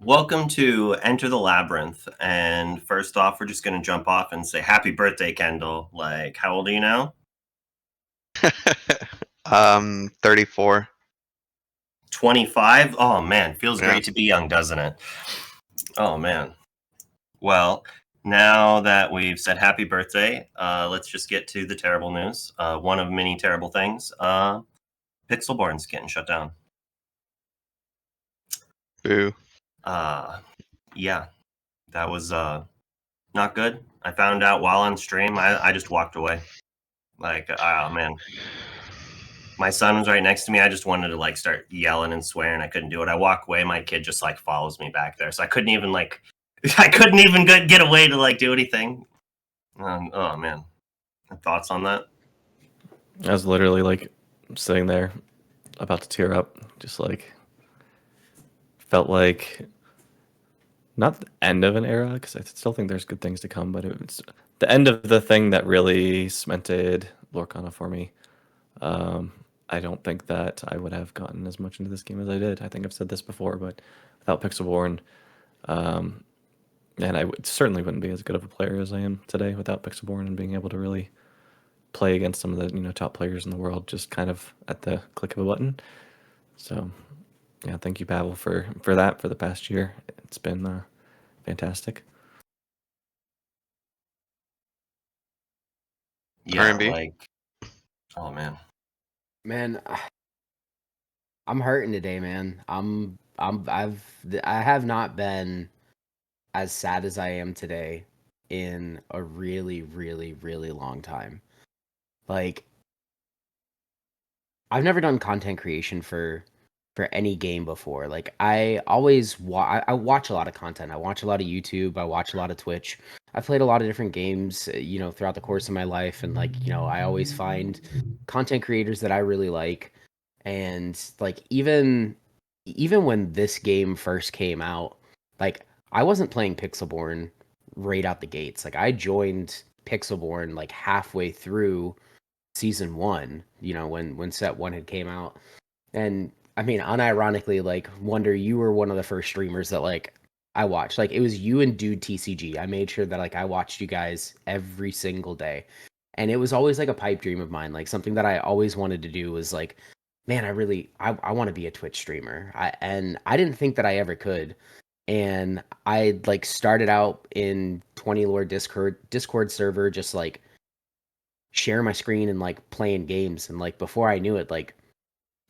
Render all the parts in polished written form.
Welcome to Enter the Labyrinth. And first off, we're just going to jump off and say happy birthday, Kendall. Like, how old are you now? 34. 25? Oh, man. Feels Yeah. great to be young, doesn't it? Oh, man. Well, now that we've said happy birthday, let's just get to the terrible news. One of many terrible things. Pixelborn's getting shut down. Boo. Yeah, that was not good. I found out while on stream. I just walked away. Like, oh, man. My son was right next to me. I just wanted to like start yelling and swearing. I couldn't do it. I walk away. My kid just like follows me back there. So I couldn't even get away to like do anything. Oh man. Thoughts on that? I was literally like sitting there about to tear up, just like felt like not the end of an era, because I still think there's good things to come, but it's the end of the thing that really cemented Lorcana for me. I don't think that I would have gotten as much into this game as I did. I think I've said this before, but without Pixelborn, and certainly wouldn't be as good of a player as I am today without Pixelborn and being able to really play against some of the top players in the world just kind of at the click of a button. So yeah, thank you, Pavel, for that for the past year. It's been fantastic. Yeah, R&B? like, oh man. Man, I'm hurting today, man. I have not been as sad as I am today in a really, really, really long time. Like, I've never done content creation for any game before. Like, I always I watch a lot of content. I watch a lot of YouTube. I watch a lot of Twitch. I've played a lot of different games, throughout the course of my life, and I always find content creators that I really like. And like even when this game first came out, like I wasn't playing Pixelborn right out the gates. Like I joined Pixelborn like halfway through season 1, when set 1 had came out. And I mean, unironically, like Wonder, you were one of the first streamers that like I watched. Like it was you and Dude TCG. I made sure that like I watched you guys every single day. And it was always like a pipe dream of mine. Like something that I always wanted to do was like, man, I want to be a Twitch streamer. And I didn't think that I ever could. And I like started out in 20 lore Discord server, just like share my screen and like playing games. And like before I knew it, like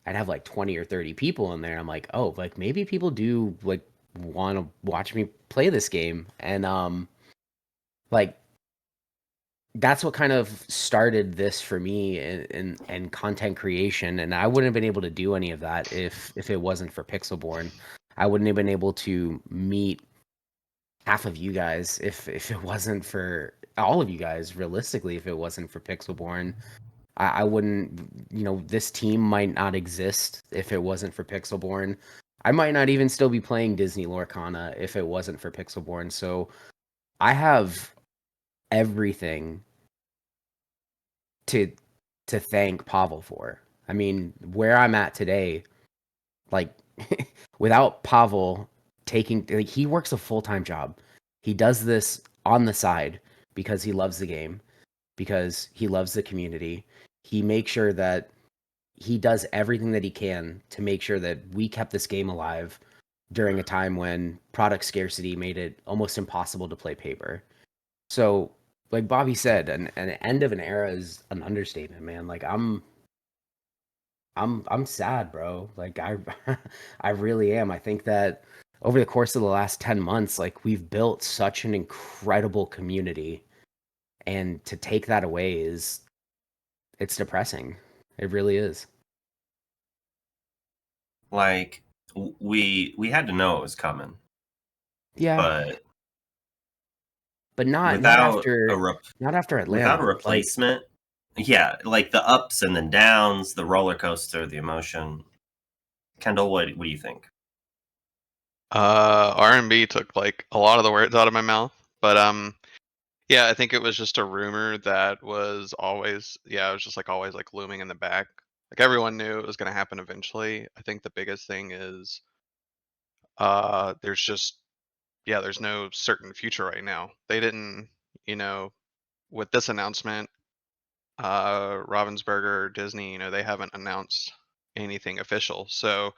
I'd have like 20 or 30 people in there. I'm like, oh, like maybe people do like want to watch me play this game. And like that's what kind of started this for me in content creation. And I wouldn't have been able to do any of that if it wasn't for Pixelborn. I wouldn't have been able to meet half of you guys if it wasn't for all of you guys. Realistically, if it wasn't for Pixelborn, I wouldn't, this team might not exist if it wasn't for Pixelborn. I might not even still be playing Disney Lorcana if it wasn't for Pixelborn. So I have everything to thank Pavel for. I mean, where I'm at today, like without Pavel taking, like, he works a full-time job. He does this on the side because he loves the game, because he loves the community. He makes sure that he does everything that he can to make sure that we kept this game alive during a time when product scarcity made it almost impossible to play paper. So, like Bobby said, an end of an era is an understatement, man. Like I'm sad, bro. Like I really am. I think that over the course of the last 10 months, like we've built such an incredible community, and to take that away it's depressing. It really is. Like we had to know it was coming. Yeah. But not without after Atlanta. without a replacement. Yeah, like the ups and the downs, the roller coaster, the emotion. Kendall, what do you think? R&B took like a lot of the words out of my mouth, but yeah, I think it was just a rumor that was always, it was just like always like looming in the back. Like everyone knew it was going to happen eventually. I think the biggest thing is there's just there's no certain future right now. They didn't, with this announcement, Ravensburger or Disney, they haven't announced anything official. So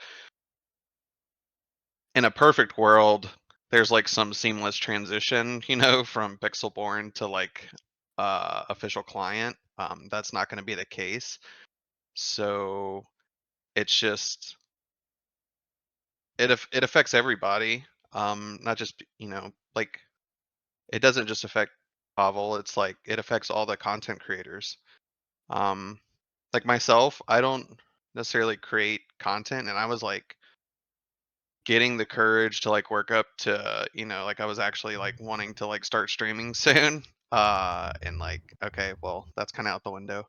in a perfect world, there's like some seamless transition, from Pixelborn to like official client. That's not going to be the case. So it's just it affects everybody. Not just like it doesn't just affect Pavel. It's like it affects all the content creators. Like myself, I don't necessarily create content, and I was like getting the courage to like work up to like I was actually like wanting to like start streaming soon. And like okay, well that's kind of out the window.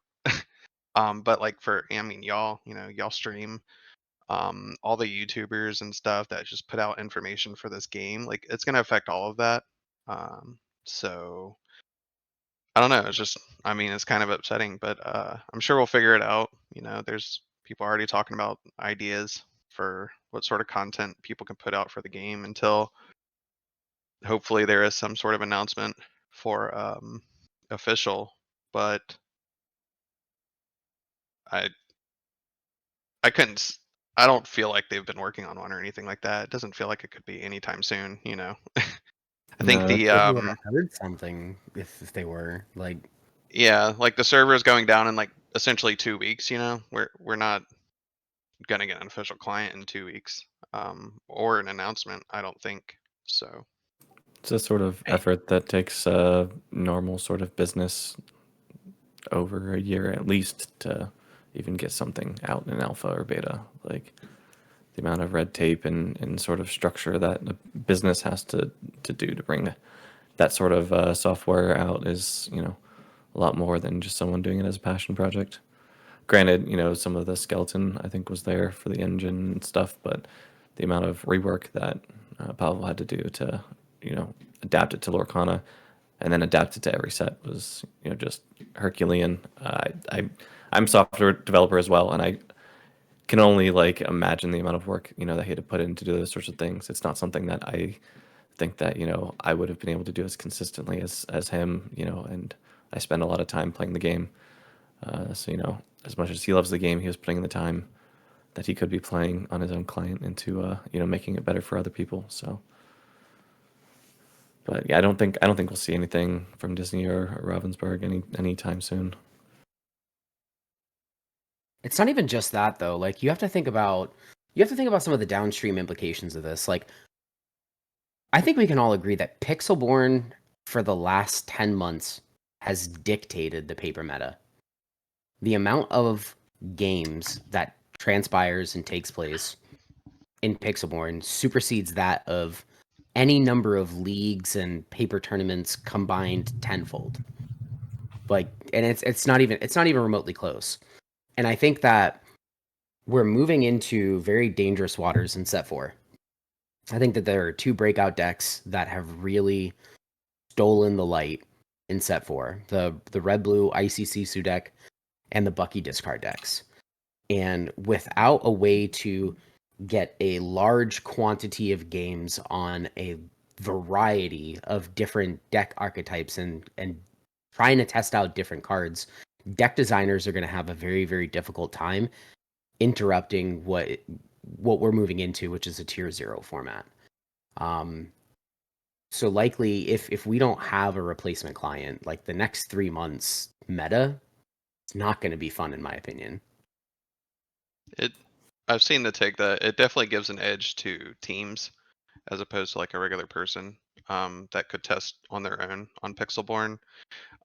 But like I mean y'all stream, all the YouTubers and stuff that just put out information for this game, like it's gonna affect all of that. So I don't know. It's just, I mean, it's kind of upsetting, but I'm sure we'll figure it out. There's people already talking about ideas for what sort of content people can put out for the game until hopefully there is some sort of announcement for official. But I I couldn't. I don't feel like they've been working on one or anything like that. It doesn't feel like it could be anytime soon. I think No, the I would have heard something if they were like. yeah, like the server is going down in like essentially 2 weeks. We're not gonna get an official client in 2 weeks, or an announcement. I don't think so. it's a sort of Hey. effort that takes normal sort of business over a year at least to even get something out in alpha or beta. Like the amount of red tape and sort of structure that a business has to do to bring that sort of software out is, a lot more than just someone doing it as a passion project. Granted, some of the skeleton I think was there for the engine and stuff, but the amount of rework that Pavel had to do to, adapt it to Lorcana and then adapt it to every set was, just Herculean. I'm a software developer as well, and I can only like imagine the amount of work, that he had to put in to do those sorts of things. It's not something that I think that, I would have been able to do as consistently as him, and I spend a lot of time playing the game. So, as much as he loves the game, he was putting in the time that he could be playing on his own client into, making it better for other people. So, but yeah, I don't think we'll see anything from Disney or Ravensburg anytime soon. It's not even just that though. Like you have to think about some of the downstream implications of this. Like I think we can all agree that Pixelborn for the last 10 months has dictated the paper meta. The amount of games that transpires and takes place in Pixelborn supersedes that of any number of leagues and paper tournaments combined tenfold. Like, and it's not even remotely close. And I think that we're moving into very dangerous waters in set 4. I think that there are 2 breakout decks that have really stolen the light in set 4. The red blue Icy Sisu deck and the Bucky discard decks. And without a way to get a large quantity of games on a variety of different deck archetypes and trying to test out different cards, deck designers are going to have a very, very difficult time interrupting what we're moving into, which is a tier 0 format. So likely if we don't have a replacement client, like the next 3 months meta, it's not going to be fun in my opinion. I've seen the take that it definitely gives an edge to teams as opposed to like a regular person, that could test on their own on Pixelborn.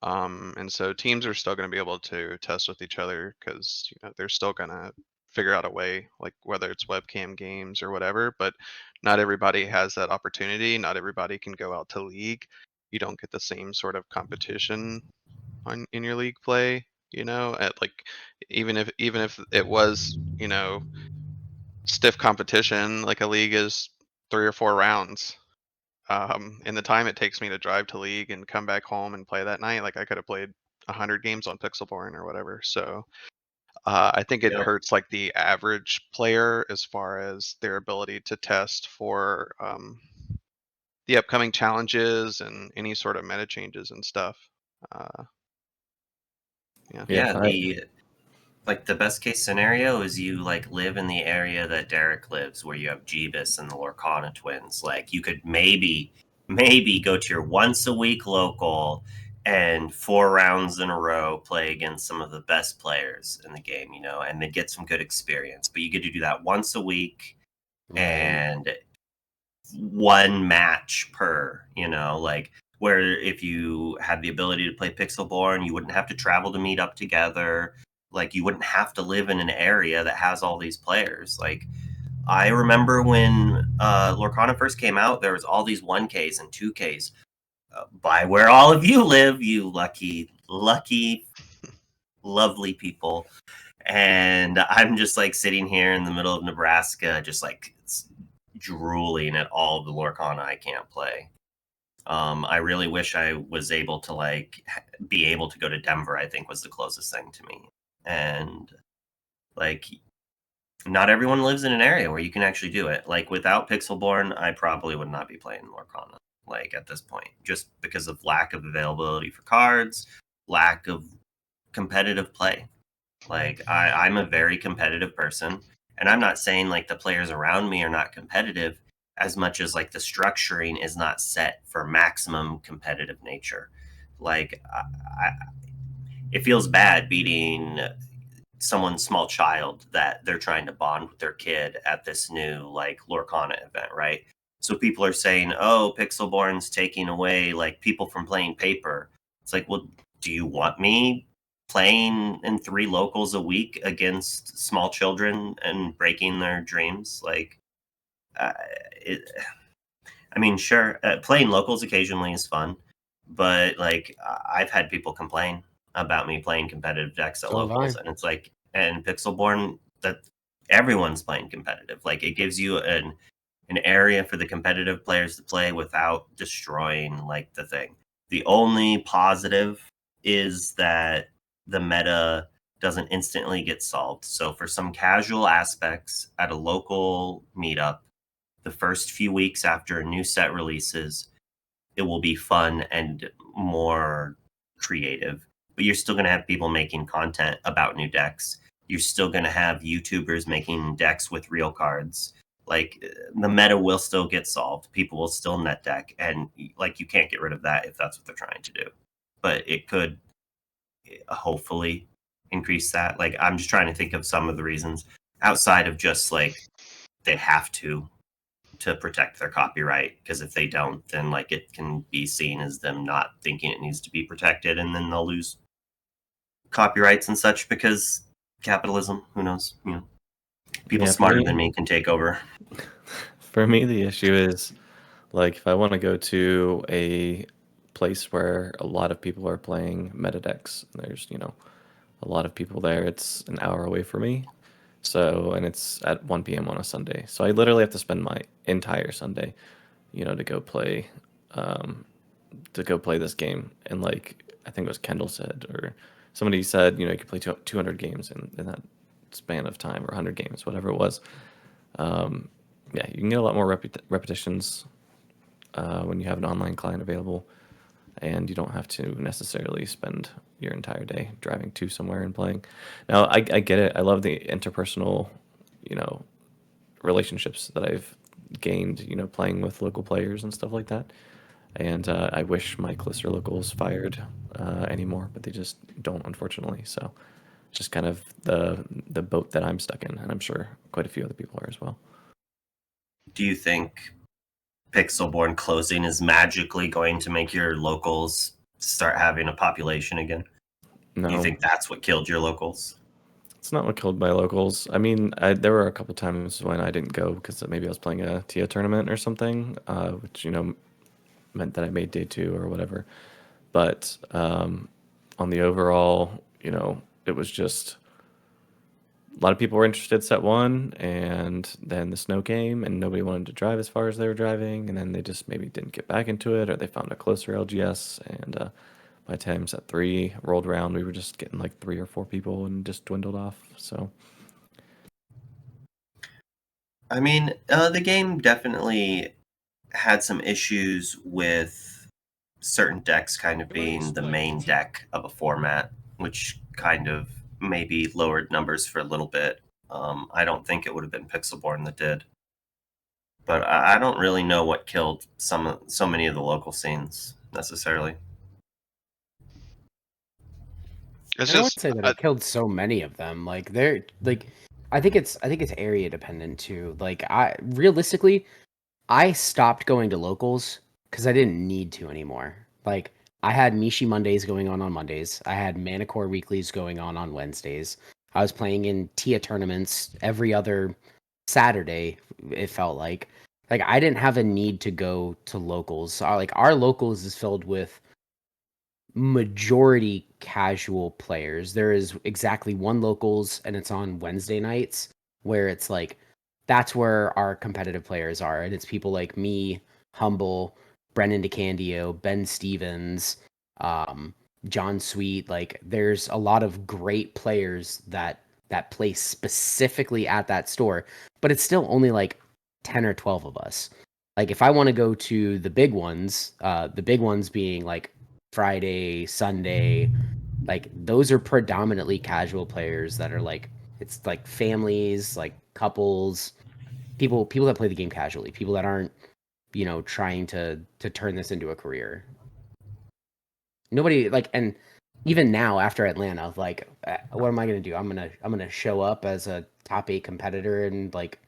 And so teams are still going to be able to test with each other because they're still going to figure out a way, like whether it's webcam games or whatever. But not everybody has that opportunity. Not everybody can go out to league. You don't get the same sort of competition in your league play. At like even if it was stiff competition, like a league is 3 or 4 rounds. In the time it takes me to drive to league and come back home and play that night, like I could have played 100 games on Pixelborn or whatever. So I think it Yep. hurts like the average player as far as their ability to test for the upcoming challenges and any sort of meta changes and stuff. Yeah. Yeah, I, the best case scenario is you like live in the area that Derek lives, where you have Jeebus and the Lorcana twins. Like you could maybe go to your once a week local and 4 rounds in a row play against some of the best players in the game, and then get some good experience. But you get to do that once a week Right. and one match per, like where if you had the ability to play Pixelborn, you wouldn't have to travel to meet up together. Like you wouldn't have to live in an area that has all these players. Like I remember when Lorcana first came out, there was all these 1Ks and 2Ks by where all of you live, you lucky, lovely people. And I'm just like sitting here in the middle of Nebraska, just like drooling at all of the Lorcana I can't play. I really wish I was able to be able to go to Denver. I think was the closest thing to me, and like not everyone lives in an area where you can actually do it. Like without Pixelborn, I probably would not be playing Lorcana. Like at this point, just because of lack of availability for cards, lack of competitive play. Like I'm a very competitive person, and I'm not saying like the players around me are not competitive as much as like the structuring is not set for maximum competitive nature. Like it feels bad beating someone's small child that they're trying to bond with their kid at this new like Lorcana event, right? So people are saying, "Oh, Pixelborn's taking away like people from playing paper." It's like, well, do you want me playing in 3 locals a week against small children and breaking their dreams? Like, uh, it, I mean, sure, playing locals occasionally is fun, but like I've had people complain about me playing competitive decks at So have I. locals, and it's like, and Pixelborn, that everyone's playing competitive. Like it gives you an area for the competitive players to play without destroying like the thing. The only positive is that the meta doesn't instantly get solved. So for some casual aspects at a local meetup, the first few weeks after a new set releases, it will be fun and more creative. But you're still going to have people making content about new decks. You're still going to have YouTubers making decks with real cards. Like the meta will still get solved. People will still net deck, and like you can't get rid of that if that's what they're trying to do. But it could hopefully increase that. Like I'm just trying to think of some of the reasons outside of just like they have to protect their copyright, because if they don't, then like it can be seen as them not thinking it needs to be protected, and then they'll lose copyrights and such because capitalism, who knows, people Yeah, for smarter me- than me can take over. For me, the issue is like if I want to go to a place where a lot of people are playing meta decks, there's, a lot of people there, it's an hour away from me. So, and it's at 1 p.m. on a Sunday. So I literally have to spend my entire Sunday, to go play this game. And like, I think it was Kendall said, or somebody said, you could play 200 games in that span of time, or 100 games, whatever it was. Yeah, you can get a lot more repetitions when you have an online client available, and you don't have to necessarily spend your entire day driving to somewhere and playing. Now, I get it. I love the interpersonal, relationships that I've gained, playing with local players and stuff like that. And I wish my closer locals fired anymore, but they just don't, unfortunately. So, it's just kind of the boat that I'm stuck in, and I'm sure quite a few other people are as well. Do you think Pixelborn closing is magically going to make your locals start having a population again? No, Do you think that's what killed your locals? it's not what killed my locals. I mean, there were a couple times when I didn't go because maybe I was playing a TIA tournament or something, which meant that I made day 2 or whatever. But on the overall, it was just a lot of people were interested set 1, and then the snow came, and nobody wanted to drive as far as they were driving, and then they just maybe didn't get back into it, or they found a closer LGS, and by the time set 3 rolled around, we were just getting like 3 or 4 people and just dwindled off. So I mean, the game definitely had some issues with certain decks kind of being the main deck of a format, which kind of maybe lowered numbers for a little bit. I don't think it would have been Pixelborn that did, but I don't really know what killed so many of the local scenes necessarily. It's I don't just say that it killed so many of them. Like they're like, I think it's area dependent too. Like I realistically, I stopped going to locals because I didn't need to anymore. Like I had Mishi Mondays going on Mondays. I had Manicore Weeklies going on Wednesdays. I was playing in TIA tournaments every other Saturday. It felt like I didn't have a need to go to locals. So, like our locals is filled with majority casual players. There is exactly one locals, and it's on Wednesday nights, where it's like that's where our competitive players are, and it's people like me, Humble, Brennan DeCandio, Ben Stevens, John Sweet. Like there's a lot of great players that play specifically at that store, but it's still only like 10 or 12 of us. Like if I want to go to the big ones being like Friday, Sunday, like those are predominantly casual players that are like it's like families, like couples, people that play the game casually, people that aren't, trying to turn this into a career. Nobody like, and even now after Atlanta, like what am I going to do? I'm going to show up as a top 8 competitor and like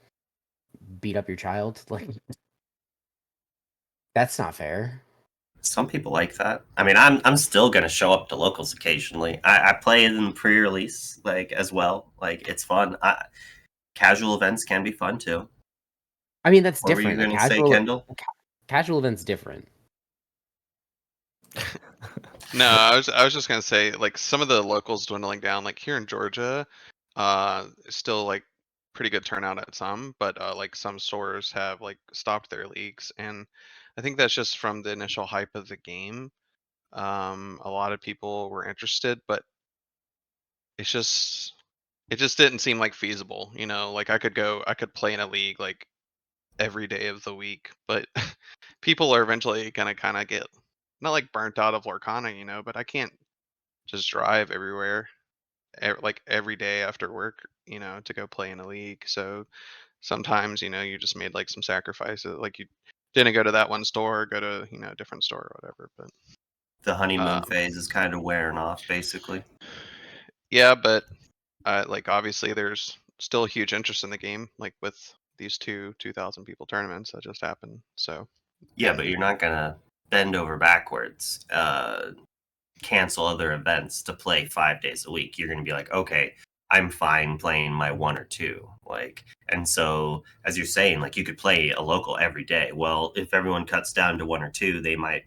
beat up your child? Like that's not fair. Some people like that. I mean, I'm still gonna show up to locals occasionally. I play in pre-release like as well. Like it's fun. Casual events can be fun too. I mean, that's What were you different. gonna say, Kendall? Casual events different. No, I was just gonna say like some of the locals dwindling down. Like here in Georgia, still like pretty good turnout at some, but like some stores have like stopped their leagues, and I think that's just from the initial hype of the game. A lot of people were interested, but it's just it just didn't seem like feasible. You know, like I could play in a league like every day of the week, but people are eventually gonna kind of get not like burnt out of Lorcana, you know, but I can't just drive everywhere like every day after work, you know, to go play in a league. So sometimes, you know, you just made like some sacrifices, like you didn't go to that one store, go to, you know, a different store or whatever. But The honeymoon um, phase is kind of wearing off, basically. yeah, but like obviously there's still a huge interest in the game, like with these 2,000 people tournaments that just happened. So Yeah, but you're not gonna bend over backwards, cancel other events to play 5 days a week. You're gonna be like, okay, I'm fine playing my 1 or 2. Like, and so as you're saying, like you could play a local every day. Well, if everyone cuts down to 1 or 2, they might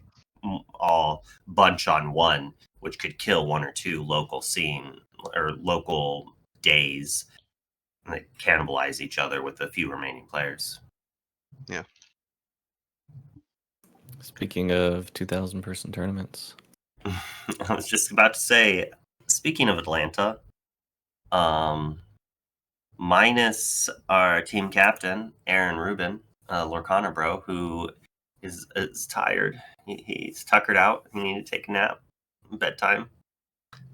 all bunch on one, which could kill 1 or 2 local scene or local days. And they cannibalize each other with the few remaining players. yeah. speaking of 2,000 person tournaments, I was just about to say, speaking of Atlanta, minus our team captain, Aaron Rubin, Lorcana bro, who is tired. He's tuckered out. He needed to take a nap, bedtime.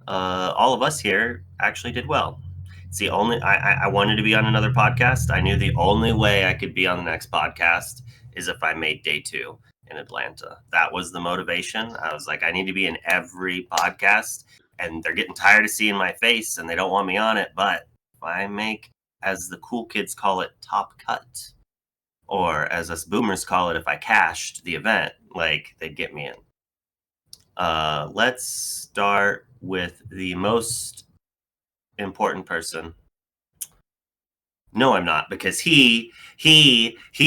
All of us here actually did well. It's the only I wanted to be on another podcast. I knew the only way I could be on the next podcast is if I made day 2 in Atlanta. That was the motivation. I was like, I need to be in every podcast, and they're getting tired of seeing my face and they don't want me on it. But if I make, as the cool kids call it, top cut, or as us boomers call it, if I cashed the event, like they'd get me in. Let's start with the most important person. No, I'm not, because he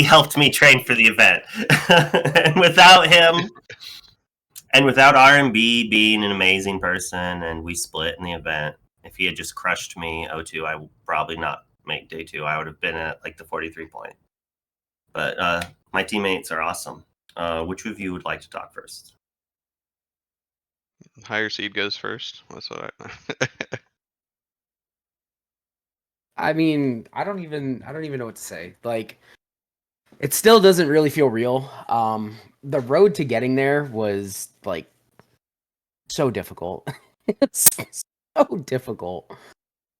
helped me train for the event. And without him, and without RMB being an amazing person, and we split in the event, if he had just crushed me 0-2, I would probably not make day 2. I would have been at like the 43 point. But my teammates are awesome. Which of you would like to talk first? Higher seed goes first. That's what I. I mean, I don't even know what to say. Like, it still doesn't really feel real. The road to getting there was like so difficult. It's so difficult.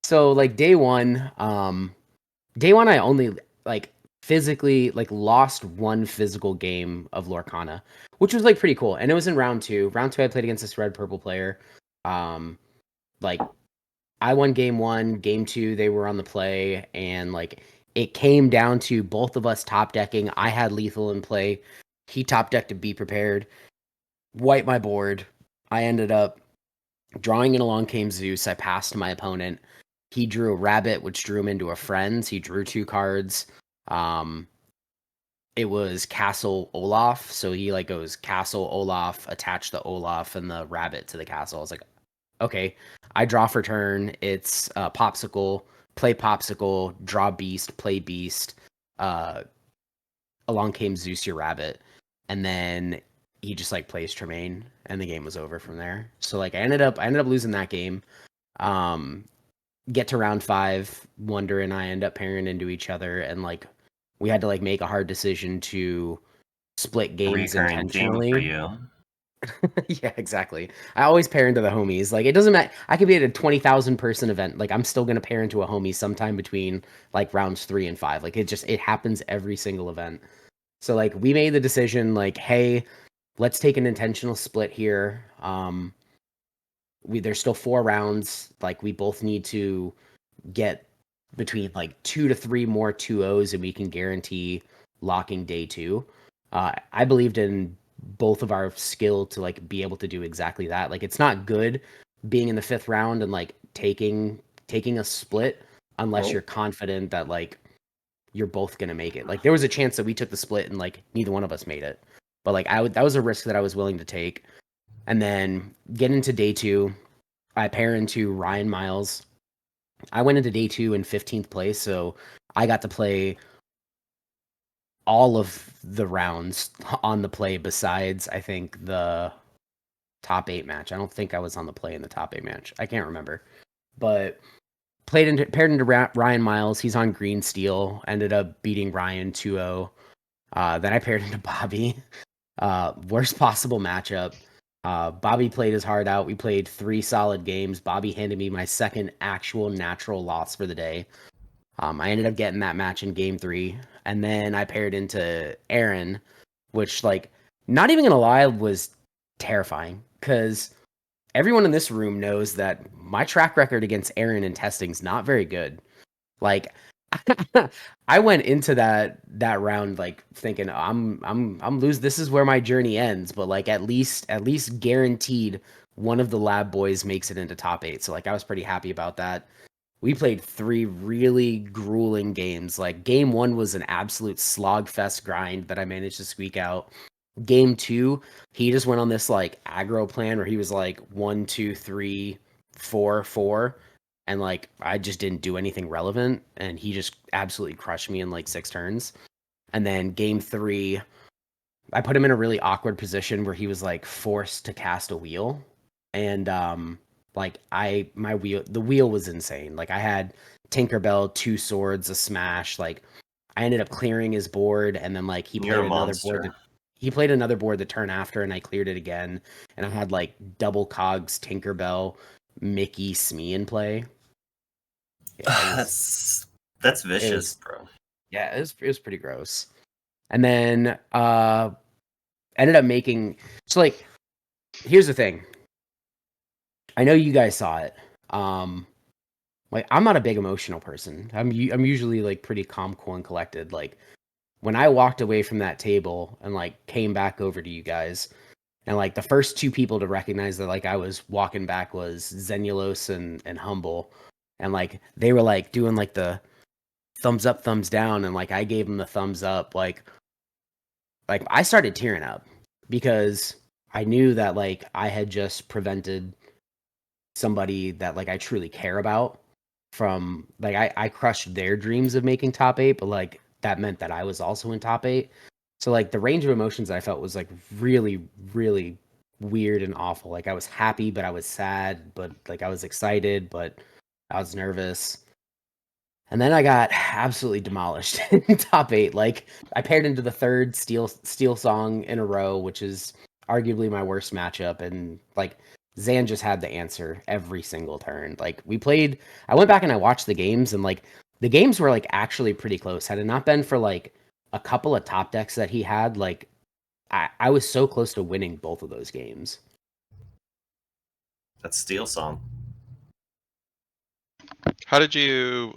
So like day one I only like physically like lost one physical game of Lorcana, which was like pretty cool. And it was in round two. Round two I played against this red purple player. Like I won game one, game two, they were on the play, and like it came down to both of us top decking. I had lethal in play. He top decked to be prepared. Wiped my board. I ended up drawing in along came Zeus. I passed my opponent. He drew a rabbit, which drew him into a friends. He drew 2 cards. It was Castle Olaf, so he like goes Castle Olaf, attach the Olaf and the rabbit to the castle. I was like, okay. I draw for turn. It's Popsicle, play Popsicle, draw Beast, play Beast. Along came Zeus, your rabbit, and then he just like plays Tremaine, and the game was over from there. So like I ended up losing that game. Get to round 5, Wonder and I end up pairing into each other, and like we had to like make a hard decision to split games Recurring intentionally. theme for you. Yeah, exactly. I always pair into the homies. Like it doesn't matter. I could be at a 20,000 person event. Like I'm still gonna pair into a homie sometime between like rounds 3 and 5. Like it happens every single event. So like we made the decision like, hey, let's take an intentional split here. There's still 4 rounds. Like we both need to get between like 2 to 3 more 2-0s and we can guarantee locking day 2. I believed in both of our skill to like be able to do exactly that. Like it's not good being in the 5th round and like taking a split unless you're confident that like you're both gonna make it. Like there was a chance that we took the split and like neither one of us made it, but like that was a risk that I was willing to take. And then get into day 2, I pair into Ryan Miles. I went into day 2 in 15th place, so I got to play all of the rounds on the play besides I think the top 8 match. I don't think I was on the play in the top 8 match. I can't remember, but paired into Ryan Miles. He's on green steel. Ended up beating Ryan 2-0. Then I paired into Bobby. Worst possible matchup. Bobby played his heart out. We played 3 solid games. Bobby handed me my second actual natural loss for the day. I ended up getting that match in game 3. And then I paired into Aaron, which, like, not even gonna lie, was terrifying. Because everyone in this room knows that my track record against Aaron in testing is not very good. Like, I went into that round like thinking I'm lose. This is where my journey ends. But like at least guaranteed one of the lab boys makes it into top 8. So like I was pretty happy about that. We played 3 really grueling games. Like game 1 was an absolute slog fest grind that I managed to squeak out. Game 2, he just went on this like aggro plan where he was like 1, 2, 3, 4, 4. And like I just didn't do anything relevant, and he just absolutely crushed me in like 6 turns. And then game 3, I put him in a really awkward position where he was like forced to cast a wheel, and like the wheel was insane. Like I had Tinkerbell, 2 swords, a smash. Like I ended up clearing his board, and then like he played another board. He played another board the turn after, and I cleared it again. And I had like double cogs, Tinkerbell, Mickey, Smee in play. Yeah, that's vicious, bro. Yeah, it was pretty gross. And then ended up making like here's the thing. I know you guys saw it. Like I'm not a big emotional person. I'm usually like pretty calm, cool, and collected. Like when I walked away from that table and like came back over to you guys, and like the first 2 people to recognize that like I was walking back was Zenulos and Humble. And like they were like doing like the thumbs up, thumbs down, and like I gave them the thumbs up. Like I started tearing up because I knew that like I had just prevented somebody that like I truly care about from like I crushed their dreams of making top 8, but like that meant that I was also in top 8. So like the range of emotions I felt was like really, really weird and awful. Like I was happy, but I was sad, but like I was excited, but I was nervous. And then I got absolutely demolished in top 8. Like I paired into the third steel song in a row, which is arguably my worst matchup. And like Zan just had the answer every single turn. Like I went back and I watched the games, and like the games were like actually pretty close. Had it not been for like a couple of top decks that he had, like I was so close to winning both of those games. That's Steel Song. How did you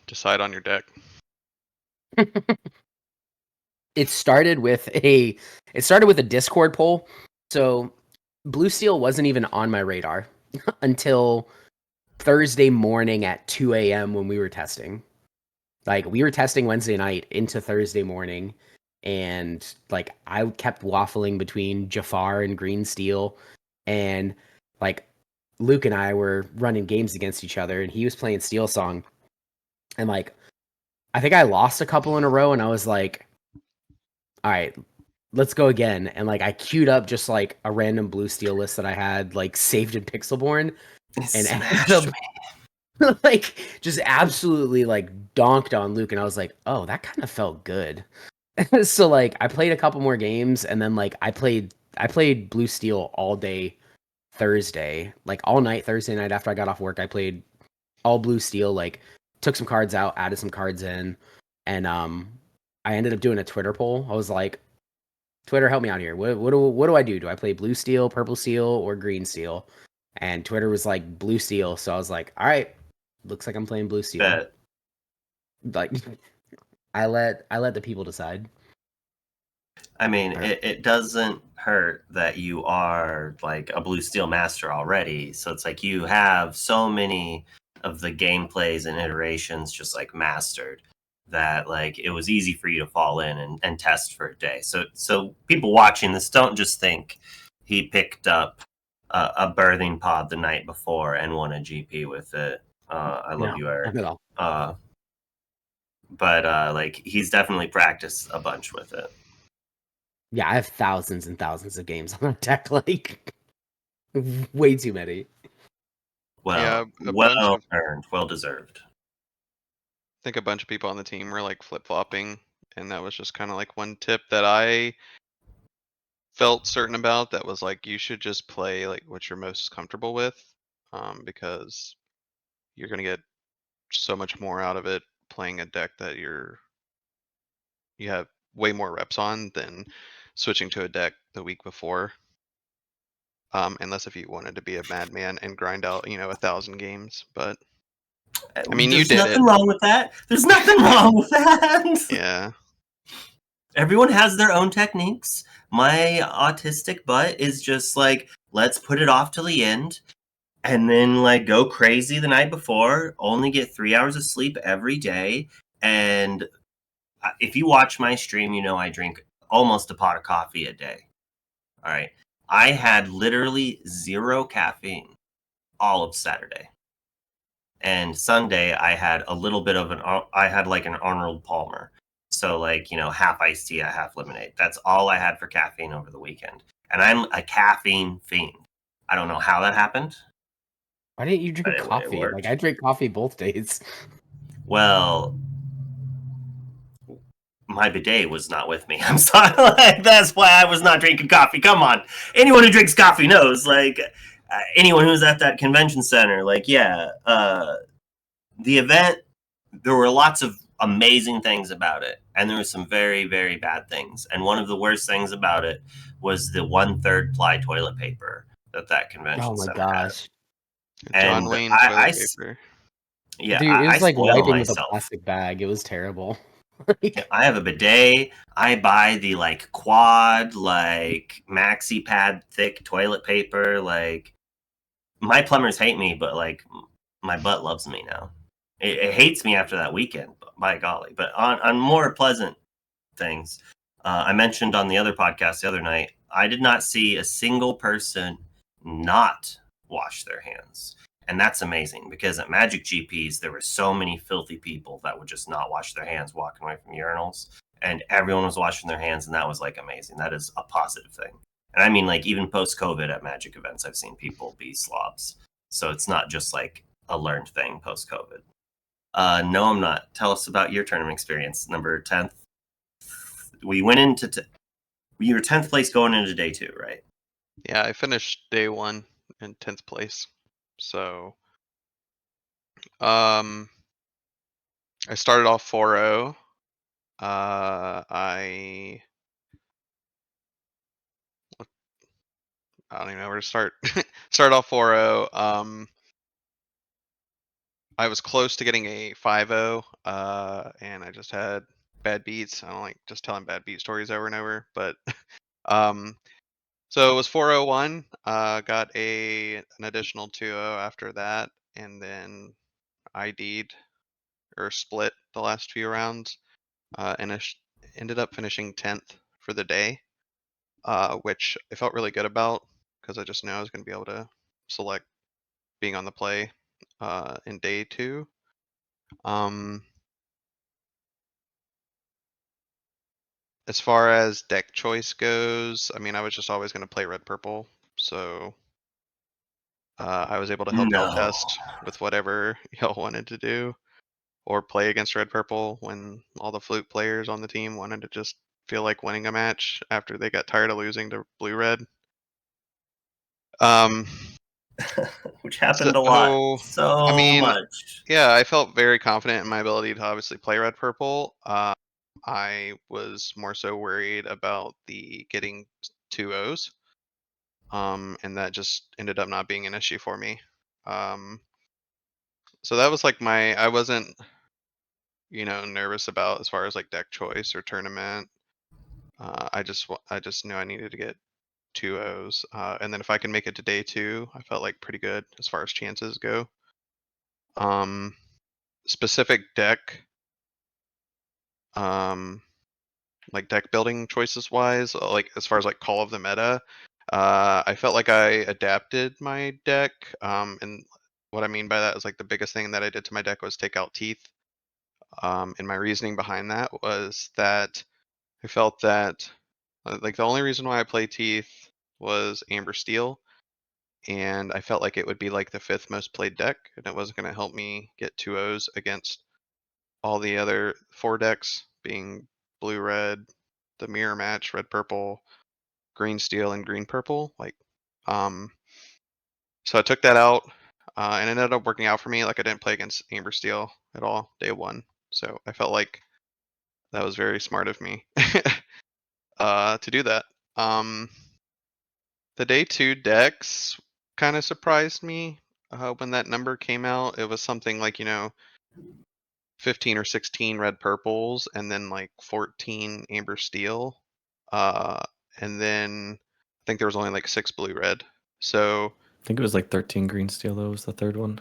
decide on your deck? It started with a Discord poll. So Blue Steel wasn't even on my radar until Thursday morning at 2 a.m. when we were testing. Like we were testing Wednesday night into Thursday morning, and like I kept waffling between Jafar and Green Steel, and like Luke and I were running games against each other, and he was playing Steel Song, and like I think I lost a couple in a row, and I was like, all right, let's go again. And like I queued up just like a random Blue Steel list that I had like saved in Pixelborn, and ended up like just absolutely like donked on Luke, and I was like, oh, that kind of felt good. So like I played a couple more games, and then like I played Blue Steel all day Thursday, like all night Thursday night after I got off work. I played all Blue Steel, like took some cards out, added some cards in, and I ended up doing a Twitter poll. I was like, Twitter, help me out here. What do I do? Do I play Blue Steel, Purple Steel, or Green Steel? And Twitter was like Blue Steel, so I was like, all right, looks like I'm playing Blue Steel. Bet. Like I let the people decide. I mean, it doesn't hurt that you are like a Blue Steel master already. So it's like you have so many of the gameplays and iterations just like mastered that like it was easy for you to fall in and test for a day. So people watching this don't just think he picked up a birthing pod the night before and won a GP with it. I love you, Eric. Not at all. But like he's definitely practiced a bunch with it. Yeah, I have thousands and thousands of games on that deck, like way too many. Well, Yeah, well earned, well deserved. I think a bunch of people on the team were like flip-flopping, and that was just kind of like one tip that I felt certain about, that was like you should just play like what you're most comfortable with, because you're gonna get so much more out of it playing a deck that you have way more reps on than switching to a deck the week before. Unless if you wanted to be a madman and grind out 1,000 games, but I mean, you did it. There's nothing wrong with that. There's nothing wrong with that. Yeah. Everyone has their own techniques. My autistic butt is just like, let's put it off till the end and then like go crazy the night before, only get 3 hours of sleep every day. And if you watch my stream, you know I drink almost a pot of coffee a day. All right. I had literally 0 caffeine all of Saturday. And Sunday, I had a little bit of I had like an Arnold Palmer. So like, half iced tea, half lemonade. That's all I had for caffeine over the weekend. And I'm a caffeine fiend. I don't know how that happened. Why didn't you drink coffee? Like I drink coffee both days. Well, my bidet was not with me. I'm sorry. Like, that's why I was not drinking coffee. Come on. Anyone who drinks coffee knows, like, anyone who's at that convention center, like, yeah, the event, there were lots of amazing things about it. And there were some very, very bad things. And one of the worst things about it was the 1/3 ply toilet paper that convention center gosh. had. John Wayne toilet paper. Yeah, dude, it was like wiping with a myself. plastic bag. It was terrible. I have a bidet. I buy the like quad, like maxi pad thick toilet paper. Like my plumbers hate me, but like my butt loves me now. It hates me after that weekend, by golly. But on more pleasant things, I mentioned on the other podcast the other night, I did not see a single person not wash their hands. And that's amazing because at Magic GPs, there were so many filthy people that would just not wash their hands walking away from urinals. And everyone was washing their hands, and that was like amazing. That is a positive thing. And I mean, like, even post-COVID at Magic events, I've seen people be slobs. So it's not just like a learned thing post-COVID. Noimnot, tell us about your tournament experience. Number 10th. We went into you were 10th place going into day 2, right? Yeah, I finished day 1 in 10th place. So, I started off 4-0. I don't even know where to start. Start off 4-0. I was close to getting a 5-0, and I just had bad beats. I don't like just telling bad beat stories over and over, but um, so it was 401. Got an additional 2-0 after that, and then ID'd or split the last few rounds, and ended up finishing 10th for the day, which I felt really good about because I just knew I was going to be able to select being on the play in day 2. As far as deck choice goes, I mean, I was just always going to play red purple, so I was able to help y'all No. test with whatever y'all wanted to do, or play against red purple when all the flute players on the team wanted to just feel like winning a match after they got tired of losing to blue red. Which happened a lot. So I mean, much. yeah, I felt very confident in my ability to obviously play red purple. I was more so worried about the getting 2-0s. And that just ended up not being an issue for me. So that was like I wasn't, nervous about as far as like deck choice or tournament. I just knew I needed to get 2-0s, and then if I can make it to day 2, I felt like pretty good as far as chances go. Specific deck, um, like deck building choices wise, like as far as like call of the meta, I felt like I adapted my deck. And what I mean by that is like the biggest thing that I did to my deck was take out teeth. And my reasoning behind that was that I felt that like the only reason why I play teeth was Amber Steel, and I felt like it would be like the 5th most played deck, and it wasn't going to help me get 2-0s against all the other 4 decks, being blue red, the mirror match, red purple, green steel, and green purple. So I took that out, and it ended up working out for me. Like I didn't play against Amber Steel at all day 1, so I felt like that was very smart of me to do that. The day 2 decks kind of surprised me when that number came out. It was something like 15 or 16 red purples, and then like 14 amber steel, uh, and then I think there was only like 6 blue red. So I think it was like 13 green steel, though, was the third one.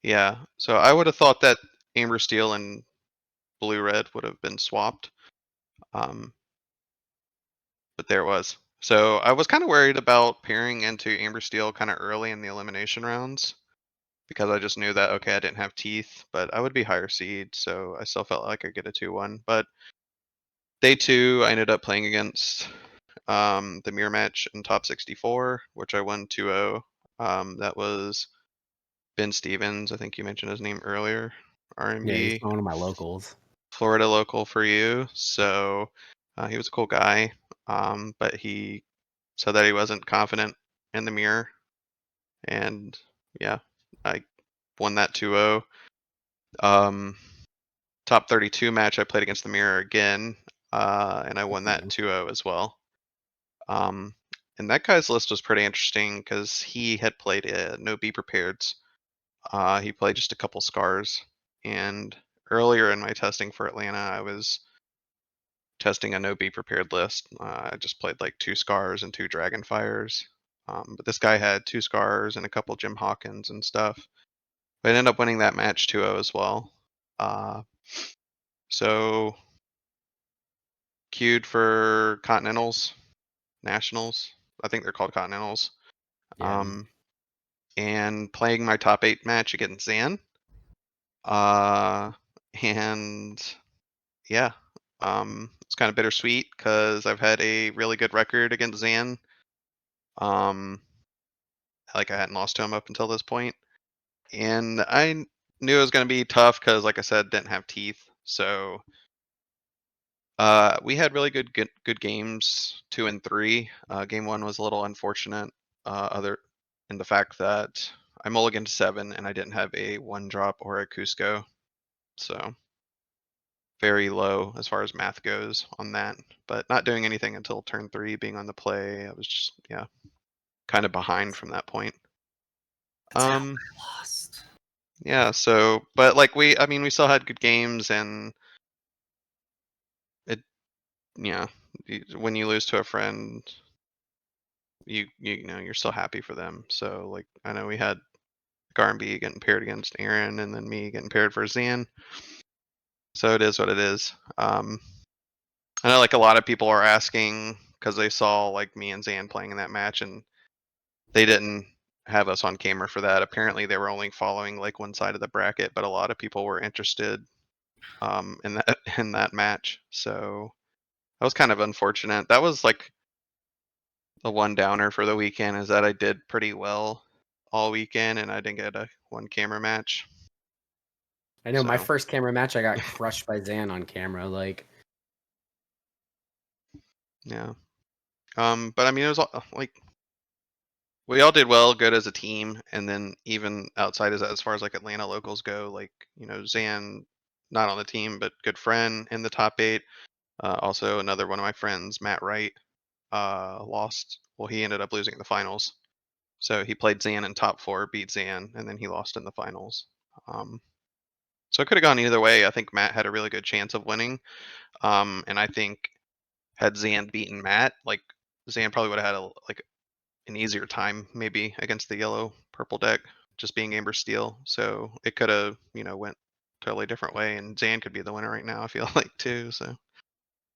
yeah, so I would have thought that amber steel and blue red would have been swapped, um, but there it was. So I was kind of worried about pairing into amber steel kind of early in the elimination rounds, because I just knew that, okay, I didn't have teeth, but I would be higher seed, so I still felt like I'd get a 2-1. But day 2, I ended up playing against the mirror match in top 64, which I won 2-0. That was Ben Stevens. I think you mentioned his name earlier. Yeah, he's RMB, one of my locals. Florida local for you. So he was a cool guy, but he said that he wasn't confident in the mirror. And yeah, I won that 2-0. Top 32 match, I played against the mirror again, and I won that 2-0 as well. And that guy's list was pretty interesting because he had played no Be Prepareds. He played just a couple scars. And earlier in my testing for Atlanta, I was testing a no Be Prepared list. I just played like 2 scars and 2 Dragonfires. But this guy had 2 scars and a couple Jim Hawkins and stuff. But I ended up winning that match 2-0 as well. So queued for Continentals, Nationals. I think they're called Continentals. Yeah. And playing my top 8 match against Zan. And yeah, it's kind of bittersweet because I've had a really good record against Zan Like I hadn't lost to him up until this point, and I knew it was going to be tough because, like I said, didn't have teeth. So we had really good games 2 and 3. Game 1 was a little unfortunate, other in the fact that I mulliganed 7 and I didn't have a 1-drop or a Cusco, so very low as far as math goes on that. But not doing anything until turn 3, being on the play, I was just kind of behind from that point. That's how I lost. Yeah, so but like we still had good games, and it when you lose to a friend, you know you're still happy for them. So like I know we had Garnby getting paired against Aaron, and then me getting paired for Zan. So it is what it is. I know like a lot of people are asking because they saw like me and Zan playing in that match, and they didn't have us on camera for that. Apparently they were only following like one side of the bracket, but a lot of people were interested in that match. So that was kind of unfortunate. That was like the one downer for the weekend, is that I did pretty well all weekend and I didn't get a 1 camera match. I know my So- first camera match, I got crushed by Zan on camera. Like, Yeah. But I mean, it was like we all did well, good as a team, and then even outside of that, as far as like Atlanta locals go, like Zan, not on the team, but good friend in the top 8. Also, another one of my friends, Matt Wright, lost. Well, he ended up losing in the finals. So he played Zan in top 4, beat Zan, and then he lost in the finals. So it could have gone either way. I think Matt had a really good chance of winning. And I think had Zan beaten Matt, like Zan probably would have had an easier time maybe against the yellow purple deck, just being Amber Steel. So it could have, went totally different way, and Zan could be the winner right now, I feel like too. So it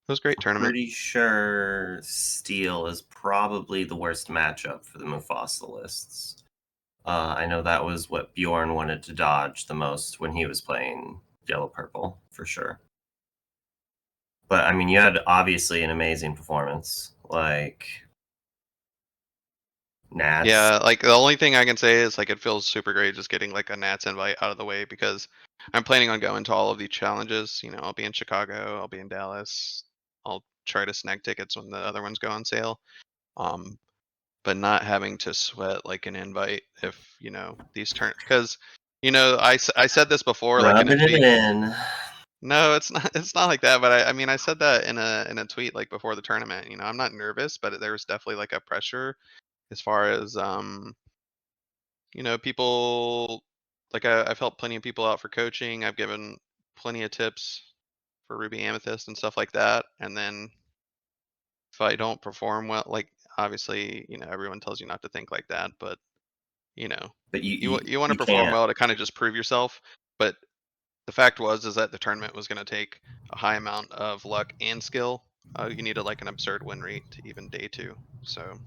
was a great tournament. Pretty sure Steel is probably the worst matchup for the Mufasa lists. I know that was what Bjorn wanted to dodge the most when he was playing Yellow Purple, for sure. But I mean, you had obviously an amazing performance. Like, Nats. Yeah, like the only thing I can say is like it feels super great just getting like a Nats invite out of the way, because I'm planning on going to all of these challenges. I'll be in Chicago, I'll be in Dallas. I'll try to snag tickets when the other ones go on sale. But not having to sweat like an invite if these turn, because I said this before, like in a Rubbing it tweet. in. No, it's not. It's not like that. But I mean, I said that in a tweet like before the tournament. I'm not nervous, but there was definitely like a pressure as far as people. Like I've helped plenty of people out for coaching. I've given plenty of tips for Ruby Amethyst and stuff like that. And then if I don't perform well, like obviously, everyone tells you not to think like that, but But you want to you perform can't. well to kind of just prove yourself. But the fact is that the tournament was going to take a high amount of luck and skill. You needed like an absurd win rate to even day 2. So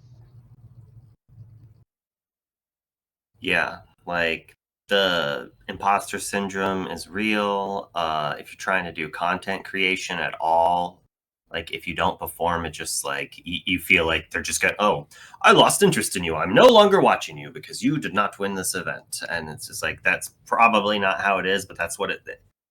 Yeah, like the imposter syndrome is real. If you're trying to do content creation at all, like if you don't perform, it just like you feel like they're just going, oh, I lost interest in you. I'm no longer watching you because you did not win this event. And it's just like, that's probably not how it is, but that's what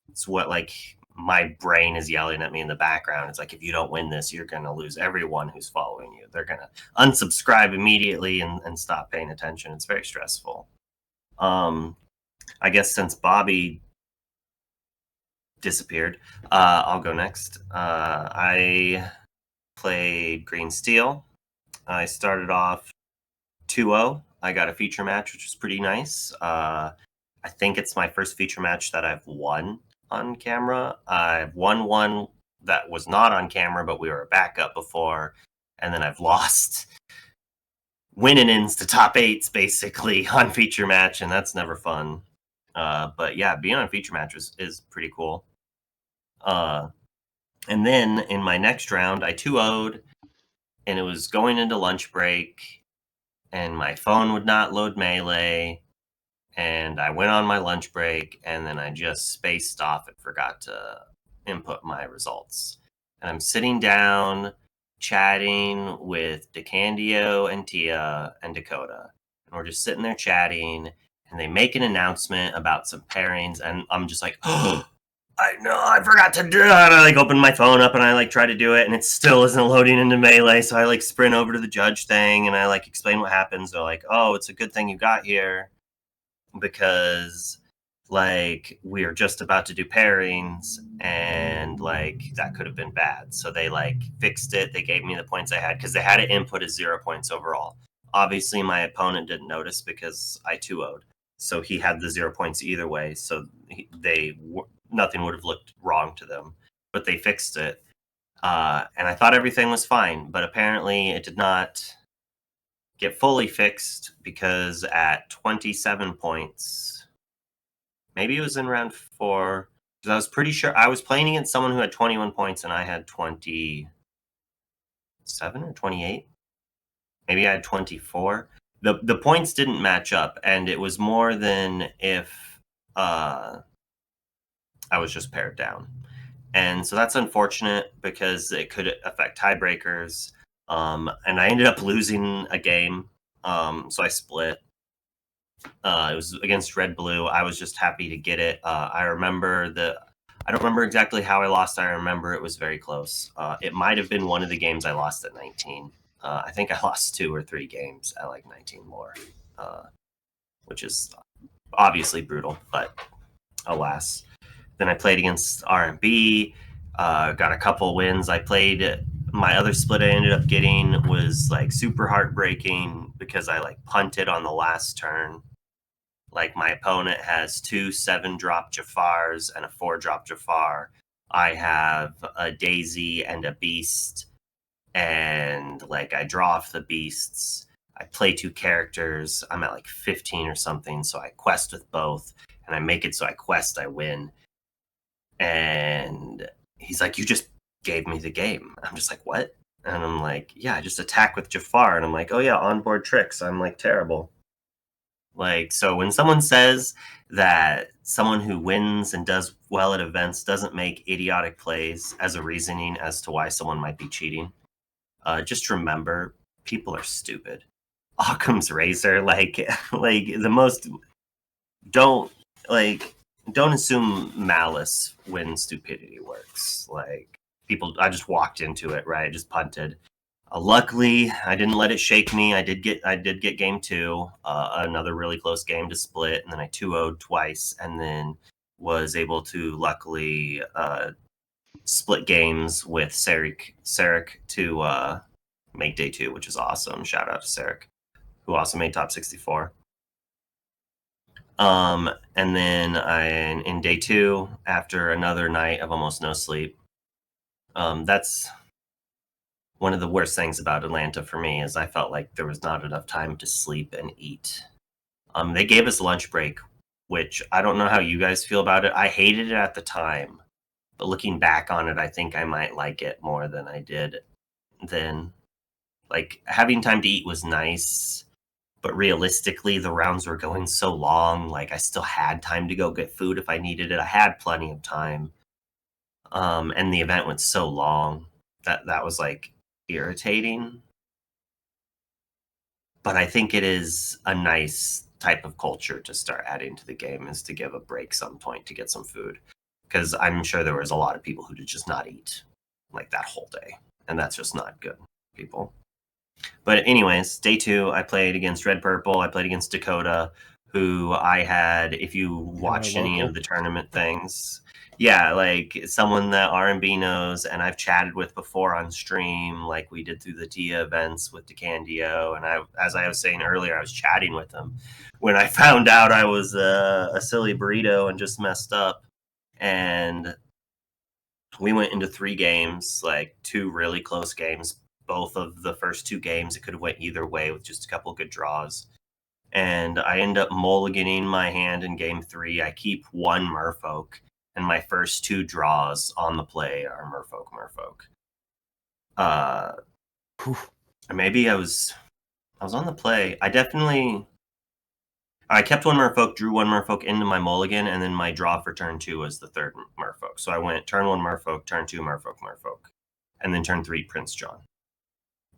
it's what like my brain is yelling at me in the background. It's like, if you don't win this, you're going to lose everyone who's following you. They're going to unsubscribe immediately and stop paying attention. It's very stressful. I guess since Bobby disappeared, I'll go next. I played Green Steel. I started off 2-0. I got a feature match, which was pretty nice. I think it's my first feature match that I've won on camera. I've won one that was not on camera, but we were a backup before, and then I've lost win-ins to top 8s basically on feature match, and that's never fun. But yeah, being on feature match is pretty cool. And then in my next round, I 2-0'd, and it was going into lunch break, and my phone would not load Melee, and I went on my lunch break, and then I just spaced off and forgot to input my results. And I'm sitting down chatting with DeCandio and Tia and Dakota. And we're just sitting there chatting, and they make an announcement about some pairings, and I'm just like, oh, I know, I forgot to do it. And I like open my phone up and I like try to do it, and it still isn't loading into Melee. So I like sprint over to the judge thing and I like explain what happens. They're like, oh, it's a good thing you got here because like we are just about to do pairings and like that could have been bad. So they like fixed it. They gave me the points I had because they had it input as 0 points overall. Obviously my opponent didn't notice because I 2-0'd. So he had the 0 points either way. So nothing would have looked wrong to them, but they fixed it. And I thought everything was fine, but apparently it did not get fully fixed because at 27 points, maybe it was in round 4, because I was pretty sure I was playing against someone who had 21 points and I had 27 or 28. Maybe I had 24. The points didn't match up, and it was more than if I was just paired down. And so that's unfortunate because it could affect tiebreakers. And I ended up losing a game. So I split. It was against Red Blue. I was just happy to get it. I don't remember exactly how I lost. I remember it was very close. It might have been one of the games I lost at 19. I think I lost 2 or 3 games at like 19 more, which is obviously brutal, but alas. Then I played against R&B, got a couple wins. My other split I ended up getting was like super heartbreaking because I like punted on the last turn. Like my opponent has 2 7-drop Jafars and a 4-drop Jafar. I have a Daisy and a Beast, and like I draw off the beasts. I play 2 characters. I'm at like 15 or something, so I quest with both, and I make it so I quest, I win. And he's like, you just gave me the game. I'm just like, what? And I'm like, yeah, I just attack with Jafar. And I'm like, oh yeah, onboard tricks. I'm like terrible. Like, so when someone says that someone who wins and does well at events doesn't make idiotic plays as a reasoning as to why someone might be cheating, just remember, people are stupid. Occam's razor, don't assume malice when stupidity works. Like, I just walked into it, right? I just punted. Luckily, I didn't let it shake me. I did get game 2, another really close game to split, and then I 2-0'd twice, and then was able to luckily split games with Sarek to make day 2, which is awesome. Shout out to Sarek, who also made top 64. And then in day 2, after another night of almost no sleep, that's one of the worst things about Atlanta for me is I felt like there was not enough time to sleep and eat. They gave us lunch break, which I don't know how you guys feel about it. I hated it at the time, but looking back on it, I think I might like it more than I did then. Like, having time to eat was nice, but realistically, the rounds were going so long. Like, I still had time to go get food if I needed it. I had plenty of time. And the event went so long that was like irritating. But I think it is a nice type of culture to start adding to the game, is to give a break some point to get some food. Because I'm sure there was a lot of people who did just not eat like that whole day. And that's just not good, people. But anyways, day 2, I played against Red Purple. I played against Dakota, who I had, if you watched any of the tournament things, yeah, like someone that R&B knows and I've chatted with before on stream, like we did through the TIA events with DeCandio. And as I was saying earlier, I was chatting with him when I found out I was a silly burrito and just messed up. And we went into 3 games, like 2 really close games. Both of the first 2 games, it could have went either way with just a couple good draws. And I end up mulliganing my hand in game 3. I keep 1 Merfolk, and my first 2 draws on the play are Merfolk. Maybe I was on the play. I kept 1 Merfolk, drew 1 Merfolk into my mulligan, and then my draw for turn 2 was the 3rd Merfolk. So I went turn 1 Merfolk, turn 2 Merfolk, and then turn 3 Prince John.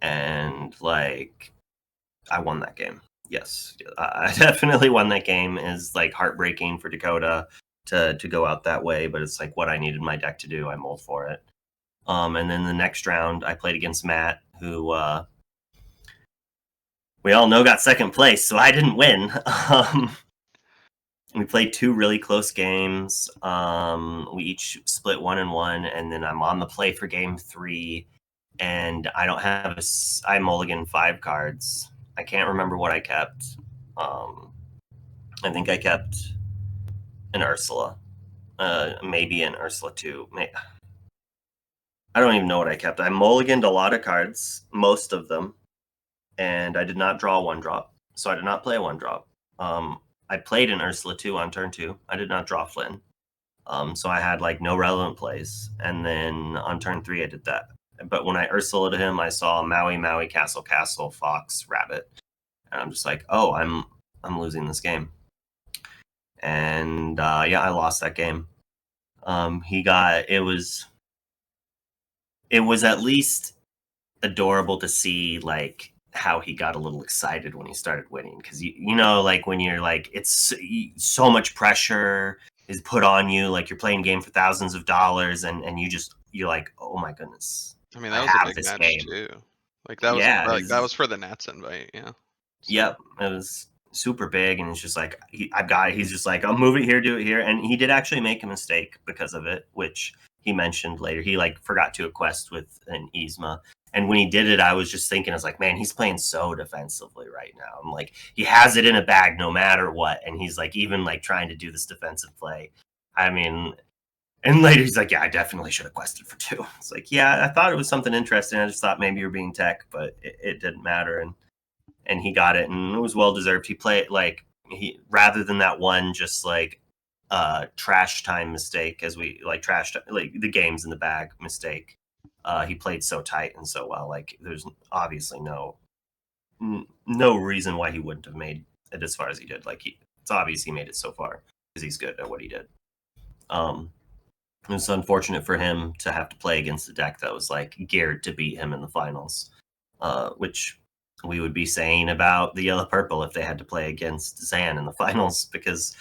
and like I won that game. Yes, I definitely won that game. Is like heartbreaking for Dakota to go out that way, but it's like what I needed my deck to do. I mulled for it. And then the next round, I played against Matt, who we all know got second place, so I didn't win. We played 2 really close games. We each split 1-1, and then I'm on the play for game 3, and I don't have I mulliganed 5 cards. I can't remember what I kept. I think I kept an Ursula, maybe an Ursula 2. I don't even know what I kept. I mulliganed a lot of cards, most of them, and I did not draw a 1-drop, so I did not play a 1-drop. I played an Ursula 2 on turn 2. I did not draw Flynn. So I had like no relevant plays. And then on turn 3, I did that. But when I Ursulaed him, I saw Maui, Maui, Castle, Castle, Fox, Rabbit. And I'm just like, oh, I'm losing this game. And yeah, I lost that game. It was at least adorable to see like how he got a little excited when he started winning, because you know, like when you're like, it's so much pressure is put on you, like you're playing a game for thousands of dollars, and you're like, oh my goodness. I mean, that was a big match too. Like that was that was for the Nats invite, yeah. So. Yep, it was super big, and it's just like he's just like, I'll move it here, do it here, and he did actually make a mistake because of it, which he mentioned later. He like forgot to a quest with an Yzma. And when he did it, I was just thinking, I was like, man, he's playing so defensively right now. I'm like, he has it in a bag no matter what. And he's like, even like trying to do this defensive play. I mean, and later he's like, yeah, I definitely should have quested for 2. It's like, yeah, I thought it was something interesting. I just thought maybe you're being tech, but it didn't matter. And he got it, and it was well deserved. He played like rather than that one just like trash time mistake, as we like trashed like the games in the bag mistake. He played so tight and so well. Like there's obviously no reason why he wouldn't have made it as far as he did. Like it's obvious he made it so far because he's good at what he did. It was unfortunate for him to have to play against a deck that was like geared to beat him in the finals, which we would be saying about the yellow purple if they had to play against Zan in the finals, because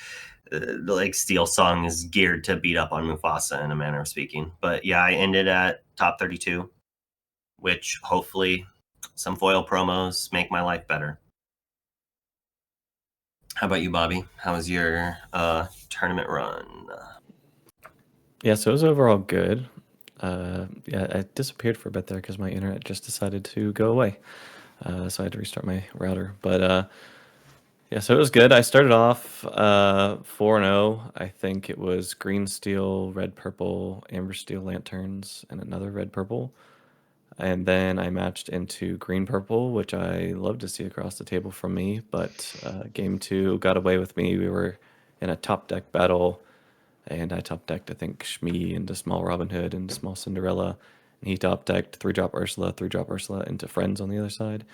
like Steel Song is geared to beat up on Mufasa in a manner of speaking. But yeah, I ended at top 32, which hopefully some foil promos make my life better. How about you, Bobby? How was your tournament run? Yeah, so it was overall good. Yeah, I disappeared for a bit there because my internet just decided to go away. So I had to restart my router. But yeah, so it was good. I started off 4-0. I think it was green steel, red purple, amber steel lanterns, and another red purple. And then I matched into green purple, which I love to see across the table from me. But game 2 got away with me. We were in a top deck battle, and I top decked, I think, Shmi into small Robin Hood and small Cinderella. And he top decked 3-drop Ursula into Friends on the other side.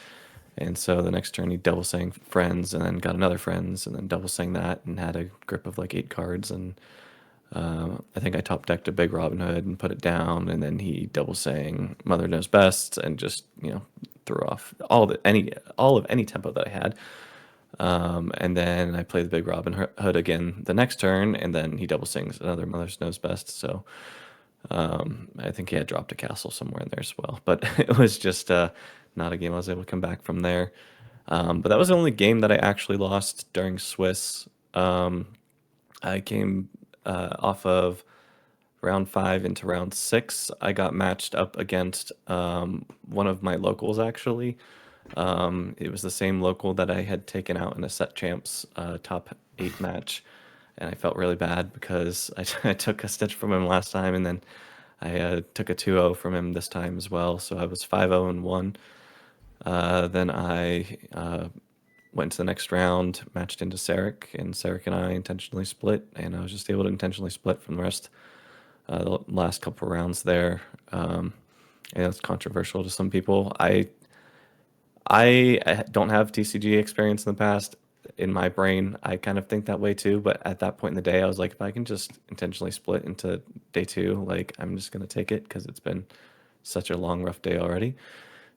And so the next turn he double sang Friends, and then got another Friends, and then double sang that, and had a grip of like 8 cards. And I think I top decked a big Robin Hood and put it down, and then he double sang Mother Knows Best, and just threw off all of any tempo that I had. And then I play the big Robin Hood again the next turn, and then he double sings another Mother Knows Best. So I think he had dropped a castle somewhere in there as well. But it was just not a game I was able to come back from there. But that was the only game that I actually lost during Swiss. I came off of round 5 into round 6. I got matched up against one of my locals, actually. It was the same local that I had taken out in a set champs top 8 match. And I felt really bad because I took a stitch from him last time, and then I took a 2-0 from him this time as well. So I was 5-0-1. Then I went to the next round, matched into Sarek, and Sarek and I intentionally split, and I was just able to intentionally split from the rest the last couple of rounds there. And it's controversial to some people. I don't have TCG experience in the past. In my brain, I kind of think that way too, but at that point in the day, I was like, if I can just intentionally split into day 2, like I'm just going to take it because it's been such a long, rough day already.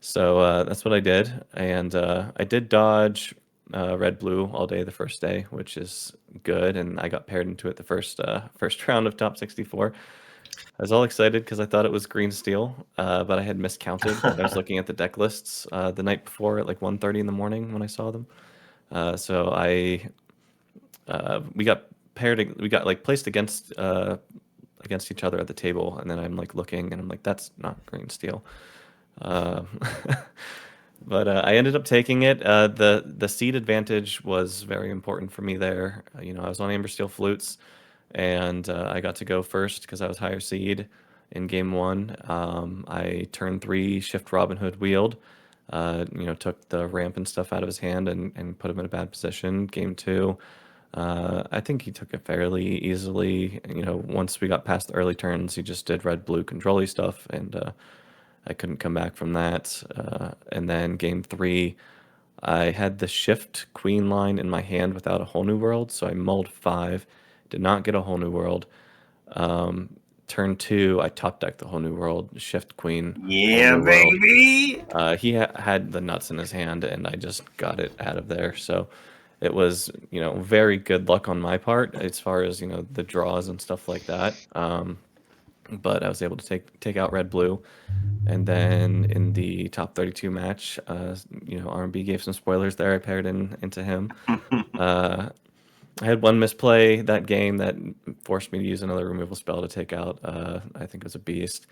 So that's what I did, and I did dodge red blue all day the first day, which is good, and I got paired into it the first round of top 64. I was all excited because I thought it was green steel, but I had miscounted. I was looking at the deck lists the night before at like 1:30 in the morning when I saw them. So we got paired, we got like placed against each other at the table, and then I'm like looking, and I'm like, that's not green steel. Uh, but I ended up taking it. The seed advantage was very important for me there. I was on Amber Steel Flutes, and I got to go first because I was higher seed in game one. I turn 3 shift Robin Hood wheeled. Took the ramp and stuff out of his hand and put him in a bad position. Game two, I think he took it fairly easily. Once we got past the early turns, he just did red blue control-y stuff, and I couldn't come back from that. And then game three, I had the shift queen line in my hand without a whole new world, so I mulled 5, did not get a whole new world. Turn 2, I top decked the whole new world, shift queen. Yeah, whole new world. baby. He had the nuts in his hand, and I just got it out of there. So it was, very good luck on my part as far as the draws and stuff like that. But I was able to take out red blue. And then in the top 32 match, R&B gave some spoilers there. I paired into him. I had one misplay that game that forced me to use another removal spell to take out, I think it was a beast.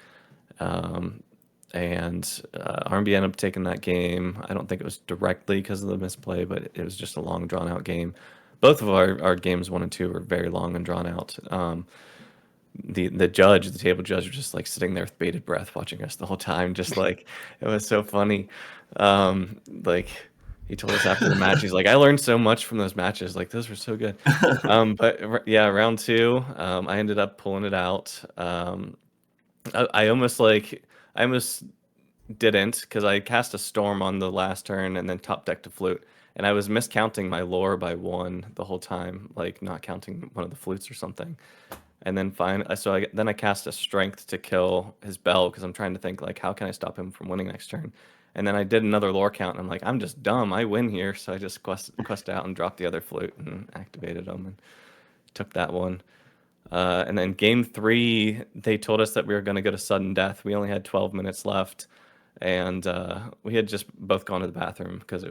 And R&B ended up taking that game. I don't think it was directly because of the misplay, but it was just a long, drawn-out game. Both of our games 1 and 2 were very long and drawn out. The table judge, was just like sitting there with bated breath, watching us the whole time. Just like, it was so funny. Like, he told us after the match, he's like, I learned so much from those matches. Like, those were so good. But yeah, round 2, I ended up pulling it out. I almost didn't, because I cast a storm on the last turn and then top decked a flute. And I was miscounting my lore by 1 the whole time, like not counting one of the flutes or something. And then I cast a strength to kill his bell, because I'm trying to think, like, how can I stop him from winning next turn? And then I did another lore count, and I'm like, I'm just dumb. I win here. So I just quest out and dropped the other flute and activated him and took that one. And then game 3, they told us that we were going to go to sudden death. We only had 12 minutes left. And we had just both gone to the bathroom because they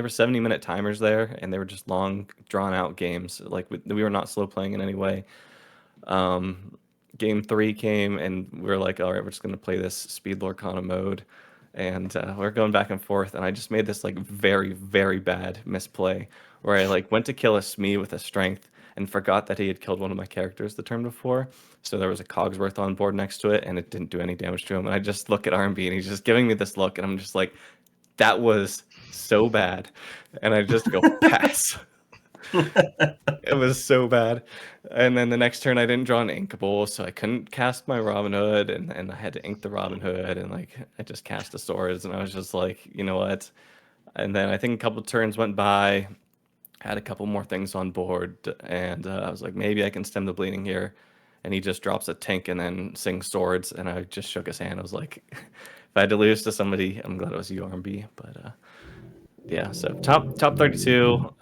were 70-minute timers there, and they were just long, drawn-out games. Like, we were not slow playing in any way. Game 3 came, and we were like, all right, we're just going to play this speed Lorcana mode. And we're going back and forth, and I just made this like very, very bad misplay where I like went to kill a Smee with a strength and forgot that he had killed one of my characters the turn before. So there was a Cogsworth on board next to it, and it didn't do any damage to him. And I just look at R&B, and he's just giving me this look, and I'm just like, that was so bad. And I just go, pass. It was so bad. And then the next turn, I didn't draw an inkable, so I couldn't cast my Robin Hood, and I had to ink the Robin Hood, and like I just cast the swords, and I was just like, you know what? And then I think a couple turns went by, had a couple more things on board, and I was like, maybe I can stem the bleeding here. And he just drops a tank and then sings swords, and I just shook his hand. I was like, if I had to lose to somebody, I'm glad it was you, R&B. But yeah, so top 32.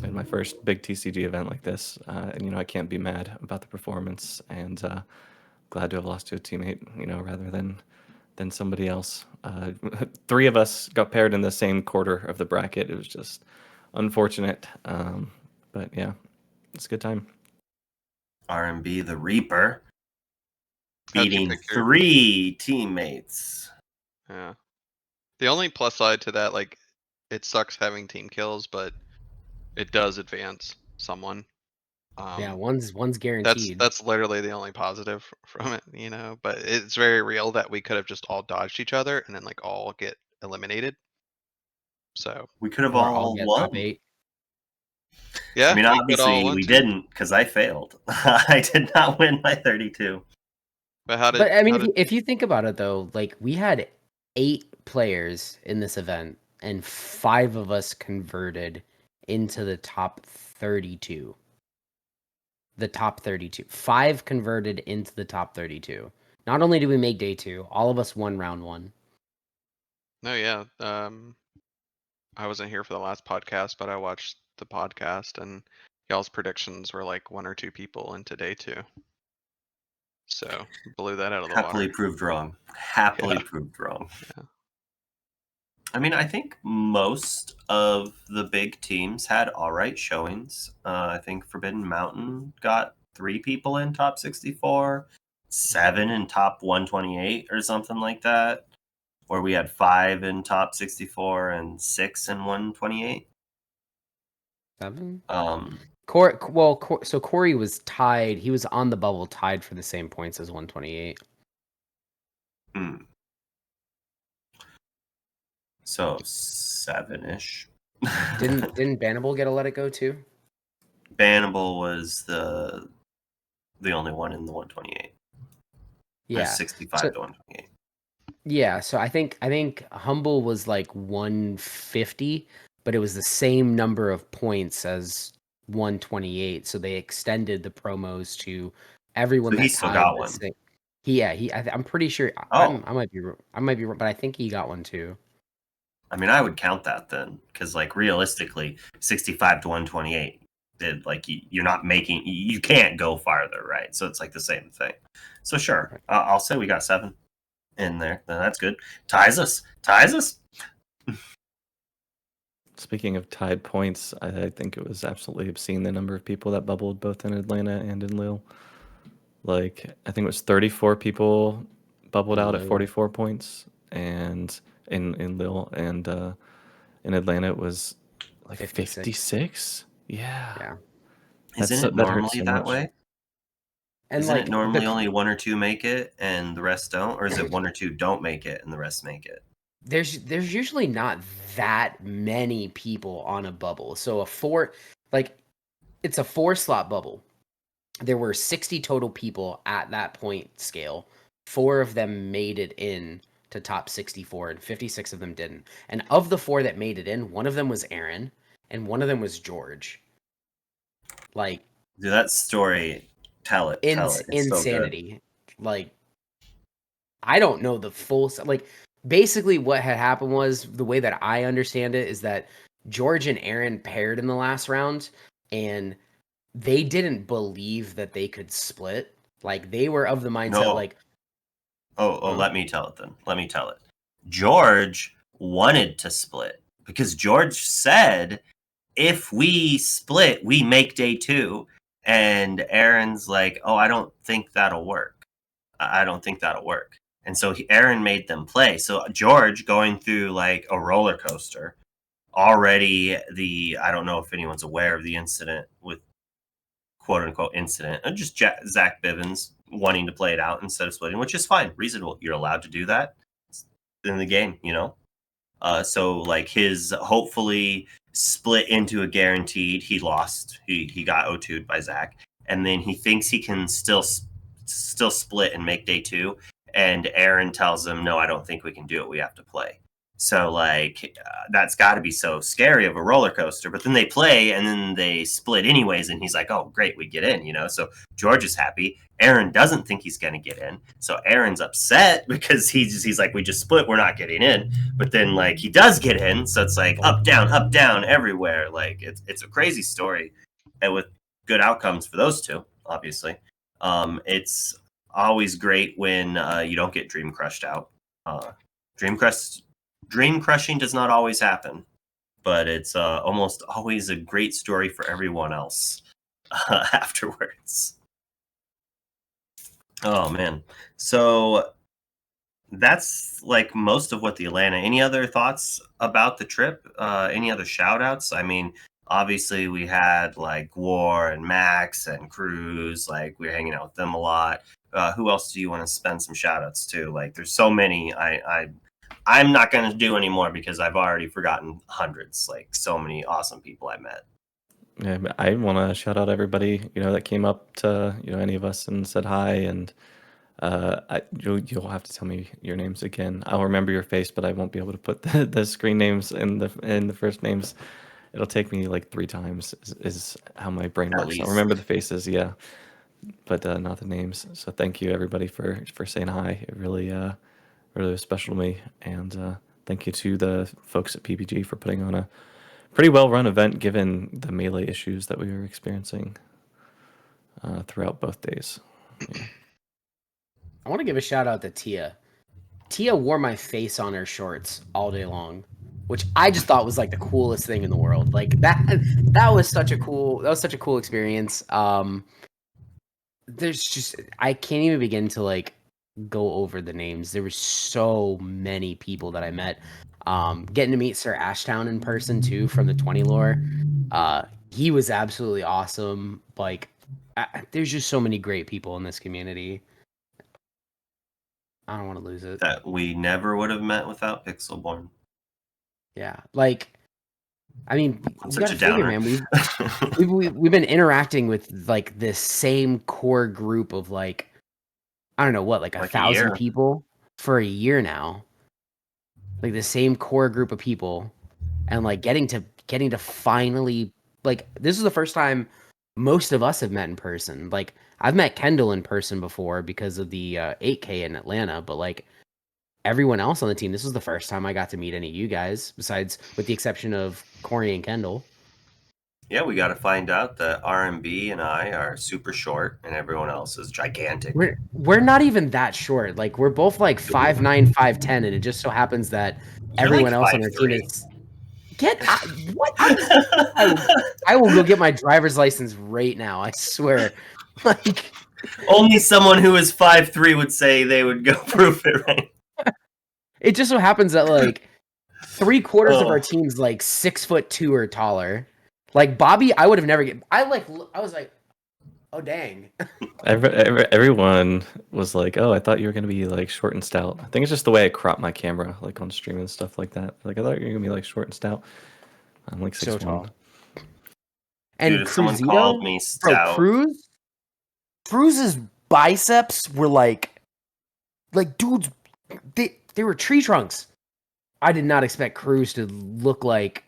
In my first big TCG event like this, and I can't be mad about the performance, and glad to have lost to a teammate, rather than somebody else. 3 of us got paired in the same quarter of the bracket. It was just unfortunate, but yeah, it's a good time. R&B the Reaper How'd you beating pick your- 3 teammates. Yeah. The only plus side to that, like, it sucks having team kills, but it does advance someone. Yeah, one's guaranteed. That's literally the only positive from it, but it's very real that we could have just all dodged each other and then like all get eliminated. So We could have Or all get won. top 8. yeah, I mean, we could all obviously won we too. didn't, because I failed. I did not win my 32. But how did? But I mean, how did- if you think about it, though, like we had 8 players in this event, and 5 of us converted into the top 32. The top 32. 5 converted into the top 32. Not only did we make day 2, all of us won round 1. No, yeah. I wasn't here for the last podcast, but I watched the podcast, and y'all's predictions were like 1 or 2 people into day 2. So blew that out of the Happily water. proved wrong. Happily proved wrong. Yeah. I mean, I think most of the big teams had all right showings. I think Forbidden Mountain got 3 people in top 64, 7 in top 128 or something like that, where we had 5 in top 64 and 6 in 128. 7. Um, So Corey was tied. He was on the bubble, tied for the same points as 128. hmm. So 7-ish. Didn't Bannable get a let it go too? Bannable was the only one in the 128. Yeah. There's 65 to 128. Yeah, so I think Humble was like 150, but it was the same number of points as 128. So they extended the promos to everyone So he that still tied got the one. same. I'm pretty sure. Oh. I might be wrong, but I think he got one too. I mean, I would count that then, because like realistically, 65 to 128, you're not making, you can't go farther, right? So it's like the same thing. So sure, I'll say we got 7 in there. Then that's good. Ties us. Speaking of tied points, I think it was absolutely obscene the number of people that bubbled both in Atlanta and in Lille. Like, I think it was 34 people bubbled out at 44 points, and in Lille, and in Atlanta it was like 56. Yeah. Isn't it that hurts normally so that much. way? And Isn't like it normally only 1 or 2 make it and the rest don't, or is it 1 or 2 don't make it and the rest make it? there's usually not that many people on a bubble. So it's a 4-slot bubble. There were 60 total people at that point scale. 4 of them made it in to top 64 and 56 of them didn't. And of the 4 that made it in, one of them was Aaron and one of them was George. Like, Dude, that story, tell it. It's insanity. So like, I don't know the full, like, basically what had happened was, the way that I understand it is that George and Aaron paired in the last round, and they didn't believe that they could split. Like, they were of the mindset, like, let me tell it then. Let me tell it. George wanted to split because George said, if we split, we make day 2. And Aaron's like, oh, I don't think that'll work. I don't think that'll work. And so Aaron made them play. So George, going through like a roller coaster, already I don't know if anyone's aware of the incident with quote unquote incident, just Zach Bivens wanting to play it out instead of splitting, which is fine, reasonable. You're allowed to do that in the game, you know? So like his hopefully split into a guaranteed, he lost. He got O2'd by Zach, and then he thinks he can still split and make day 2. And Aaron tells him, no, I don't think we can do it. We have to play. So like that's got to be so scary of a roller coaster. But then they play and then they split anyways, and he's like, oh great, we get in, you know. So George is happy. Aaron doesn't think he's going to get in, so Aaron's upset because he's like, we just split, we're not getting in. But then like he does get in, so it's like up down everywhere. Like it's a crazy story, and with good outcomes for those two, obviously. It's always great when you don't get dream crushed out. Dream crushing does not always happen, but it's almost always a great story for everyone else afterwards. Oh man. So that's like most of what the Atlanta. Any other thoughts about the trip? Any other shout outs? I mean, obviously we had like War and Max and Cruz, like we were hanging out with them a lot. Who else do you want to spend some shout outs to? Like there's so many. I'm not going to do anymore because I've already forgotten hundreds, like so many awesome people I met. Yeah, I want to shout out everybody, that came up to, any of us and said hi. And you'll have to tell me your names again. I'll remember your face, but I won't be able to put the screen names in the first names. It'll take me like 3 times is how my brain works. I'll remember the faces, yeah, but not the names. So thank you everybody for saying hi. It really was special to me, and thank you to the folks at PPG for putting on a pretty well-run event, given the melee issues that we were experiencing throughout both days. Yeah. I want to give a shout out to Tia. Tia wore my face on her shorts all day long, which I just thought was like the coolest thing in the world. Like that was such a cool experience. There's just I can't even begin to like go over the names. There were so many people that I met. Getting to meet Sir Ashtown in person too from the 20 lore. He was absolutely awesome. Like there's just so many great people in this community. I don't want to lose it. That we never would have met without Pixelborn. Yeah, like, I mean, you Such gotta a figure, downer. man. We've been interacting with like this same core group of like, I don't know what, like 1,000 year. people for a year now. Like the same core group of people, and like getting to finally like this is the first time most of us have met in person. Like I've met Kendall in person before because of the 8K in Atlanta, but like everyone else on the team, this was the first time I got to meet any of you guys, besides with the exception of Corey and Kendall. Yeah, we got to find out that RMB and I are super short, and everyone else is gigantic. We're not even that short. Like we're both like 5'9", 5'10", and it just so happens that You're everyone like else on our team 5'3". is. What? I will go get my driver's license right now. I swear. Like Only someone who is 5'3" would say they would go prove it, right? it just so happens that like 3/4 of Oh. our team's like 6'2" or taller. Like Bobby, I would have never get. I was like, oh dang. Everyone was like, "Oh, I thought you were gonna be like short and stout." I think it's just the way I crop my camera, like on stream and stuff like that. Like I thought you were gonna be like short and stout. I'm like 6'1". So tall. And Dude, if someone Cruzito, called me stout, Cruz's biceps were like dudes. They were tree trunks. I did not expect Cruz to look like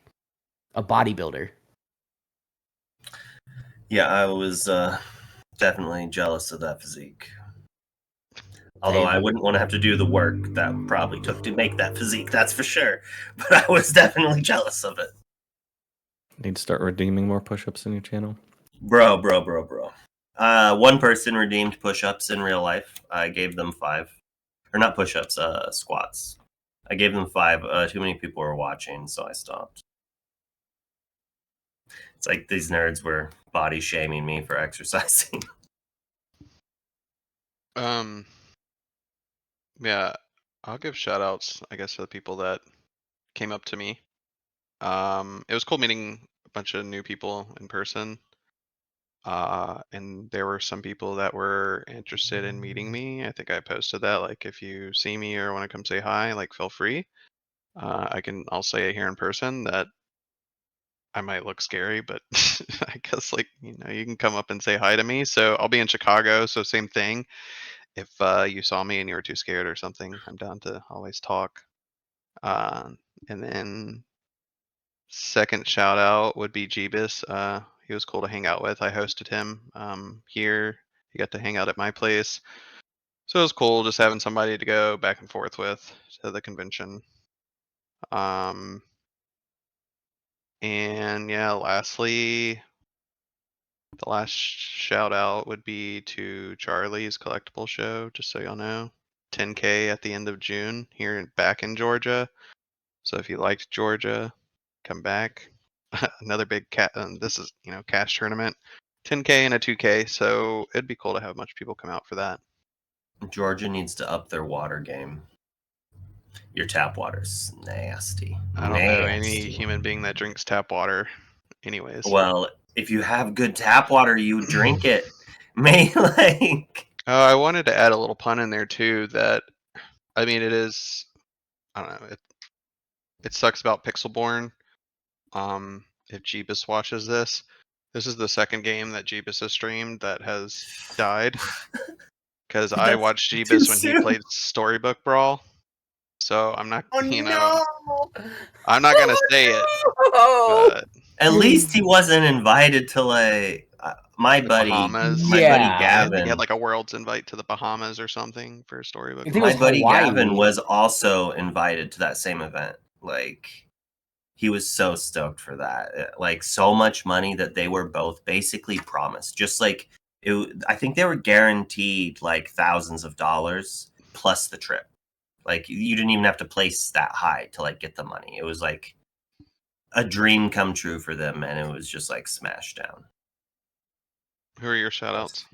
a bodybuilder. yeah, I was definitely jealous of that physique. Although I wouldn't want to have to do the work that probably took to make that physique, that's for sure. But I was definitely jealous of it. Need to start redeeming more push-ups in your channel. Bro. One person redeemed push-ups in real life. I gave them 5. Or not push-ups, squats. I gave them 5. Too many people were watching, so I stopped. It's like these nerds were body shaming me for exercising. Yeah, I'll give shout outs, I guess, to the people that came up to me. It was cool meeting a bunch of new people in person. And there were some people that were interested in meeting me. I think I posted that, like, if you see me or want to come say hi, like, feel free. I'll say it here in person that I might look scary, but I guess, like, you can come up and say hi to me. So I'll be in Chicago, so same thing. If you saw me and you were too scared or something, I'm down to always talk. And then second shout out would be Jeebus. He was cool to hang out with. I hosted him here. He got to hang out at my place. So it was cool just having somebody to go back and forth with to the convention. And yeah, lastly, the last shout out would be to Charlie's collectible show, just so y'all know. 10K at the end of June here back in Georgia. So if you liked Georgia, come back. Another big this is cash tournament, 10K and a 2K. So it'd be cool to have a bunch of people come out for that. Georgia needs to up their water game. Your tap water's nasty. I don't know any human being that drinks tap water, anyways. Well, if you have good tap water, you drink it. Like. I wanted to add a little pun in there too. That I mean, it is. I don't know. It sucks about Pixelborn. If Jeebus watches this is the second game that Jeebus has streamed that has died. Because I watched Jeebus when he played Storybook Brawl. So I'm not, I'm not gonna say it. But At least he wasn't invited to like my The buddy, Bahamas. my buddy Yeah. I think he Gavin. had like a world's invite to the Bahamas or something for a storybook. I think it was My buddy Hawaii. Gavin was also invited to that same event. Like, he was so stoked for that. Like, so much money that they were both basically promised. Just like I think they were guaranteed like thousands of dollars plus the trip. Like, you didn't even have to place that high to like get the money. It was like a dream come true for them, and it was just like smashed down. Who are your shout outs?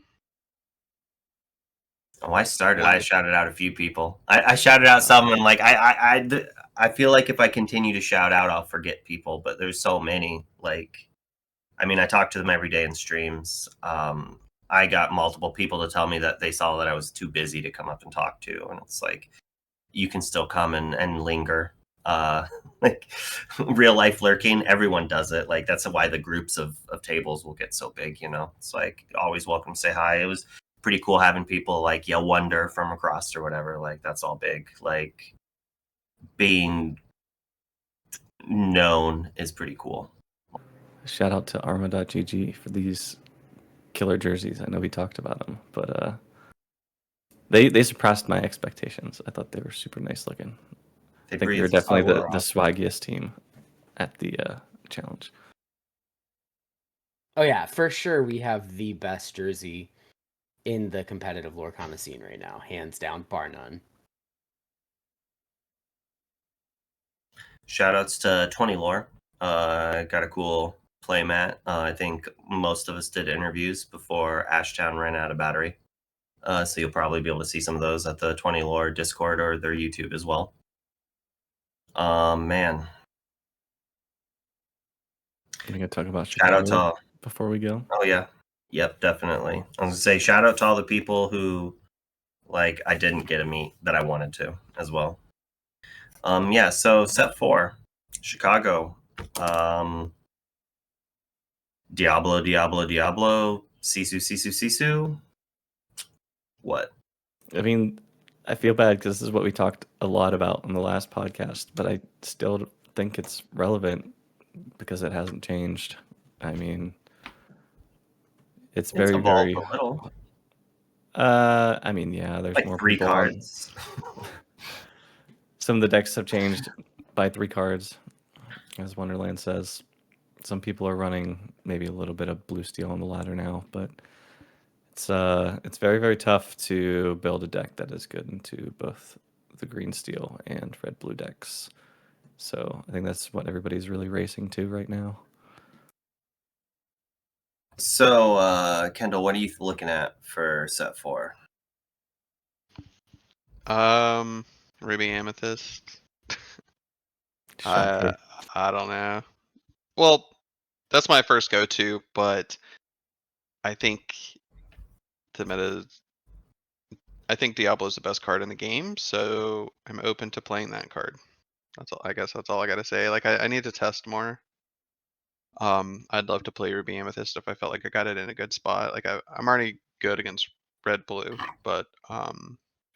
Oh, I shouted out a few people. I shouted out someone like I feel like if I continue to shout out, I'll forget people. But there's so many. Like, I mean, I talk to them every day in streams. I got multiple people to tell me that they saw that I was too busy to come up and talk to, and it's like, you can still come and linger. Like, real life lurking, everyone does it. Like, that's why the groups of tables will get so big. You know, it's like always welcome to say hi. It was pretty cool having people like yell wonder from across or whatever. Like, that's all big. Like, being known is pretty cool. Shout out to Arma.gg for these killer jerseys. I know we talked about them, but they surpassed my expectations. I thought they were super nice looking. I think we were definitely the swaggiest team at the challenge. Oh yeah, for sure we have the best jersey in the competitive Lorcana scene right now, hands down, bar none. Shoutouts to 20 Lore. Got a cool play mat. I think most of us did interviews before Ashtown ran out of battery. So you'll probably be able to see some of those at the 20 Lore Discord or their YouTube as well. Man. Are we gonna talk about Shout out Chicago to before we go? Oh yeah. Yep, definitely. I was gonna say shout out to all the people who like I didn't get to meet that I wanted to as well. Yeah, so set 4, Chicago. Diablo, Sisu. What? I mean, I feel bad because this is what we talked a lot about on the last podcast, but I still think it's relevant because it hasn't changed. I mean, it's very, evolved very. a little. I mean, yeah, there's Like more 3 people cards. Some of the decks have changed by 3 cards, as Wonderland says. Some people are running maybe a little bit of blue steel on the ladder now, but it's very, very tough to build a deck that is good into both the green steel and red blue decks. So I think that's what everybody's really racing to right now. So, Kendall, what are you looking at for set 4? Ruby Amethyst. Shocker. I don't know. Well, that's my first go-to, but I think the meta. I think Diablo is the best card in the game, so I'm open to playing that card. That's all. I guess that's all I gotta say. Like, I need to test more. I'd love to play Ruby Amethyst if I felt like I got it in a good spot. Like, I'm already good against red blue, but I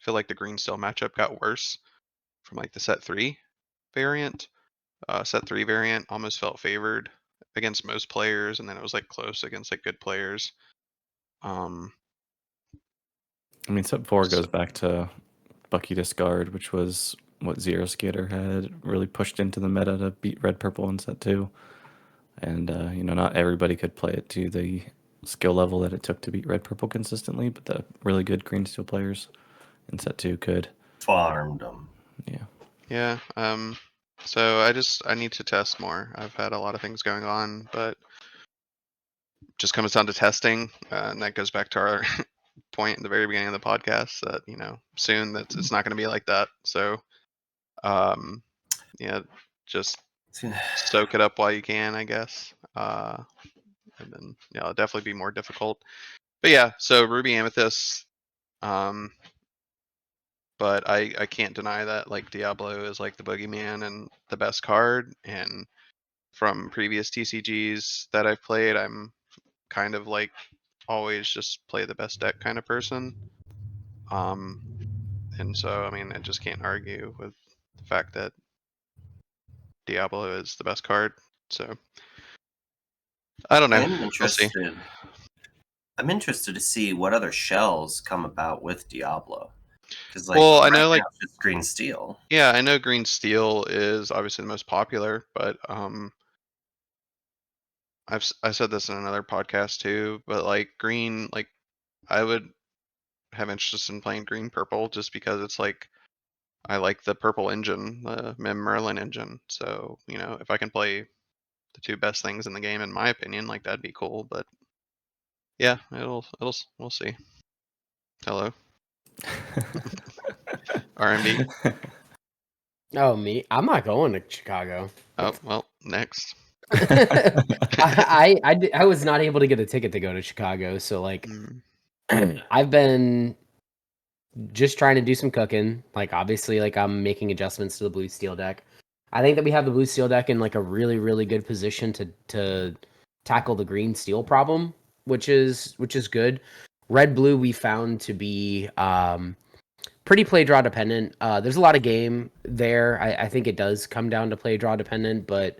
feel like the green steel matchup got worse from like the set 3 variant. Set 3 variant almost felt favored against most players, and then it was like close against like good players. I mean, set 4 goes back to Bucky Discard, which was what Zero Skater had really pushed into the meta to beat red purple in set 2. And not everybody could play it to the skill level that it took to beat red purple consistently, but the really good green steel players in set 2 could. Farmed them. Yeah. Yeah. So I need to test more. I've had a lot of things going on, but just comes down to testing, and that goes back to our point in the very beginning of the podcast that soon that it's not going to be like that. So, yeah, just soak it up while you can, I guess. And then it'll definitely be more difficult. But yeah, so Ruby Amethyst. But I can't deny that like Diablo is like the boogeyman and the best card. And from previous TCGs that I've played, I'm kind of like always just play the best deck kind of person. And so I mean I just can't argue with the fact that Diablo is the best card. So I don't know. I'm We'll see. interested. I'm interested to see what other shells come about with Diablo. Because Well, I know, like, now it's just green steel. yeah, I know green steel is obviously the most popular, but I said this in another podcast too, but like green, like I would have interest in playing green purple just because it's like I like the purple engine, the Mim Merlin engine. So, you know, if I can play the two best things in the game, in my opinion, like that'd be cool. But yeah, we'll see. Hello, RMD. Oh, me? I'm not going to Chicago. Oh, well, next. I was not able to get a ticket to go to Chicago, so like I've been just trying to do some cooking. Like obviously, like I'm making adjustments to the blue steel deck. I think that we have the blue steel deck in like a really, really good position to tackle the green steel problem, which is good. Red blue we found to be pretty play draw dependent. There's a lot of game there. I think it does come down to play draw dependent, but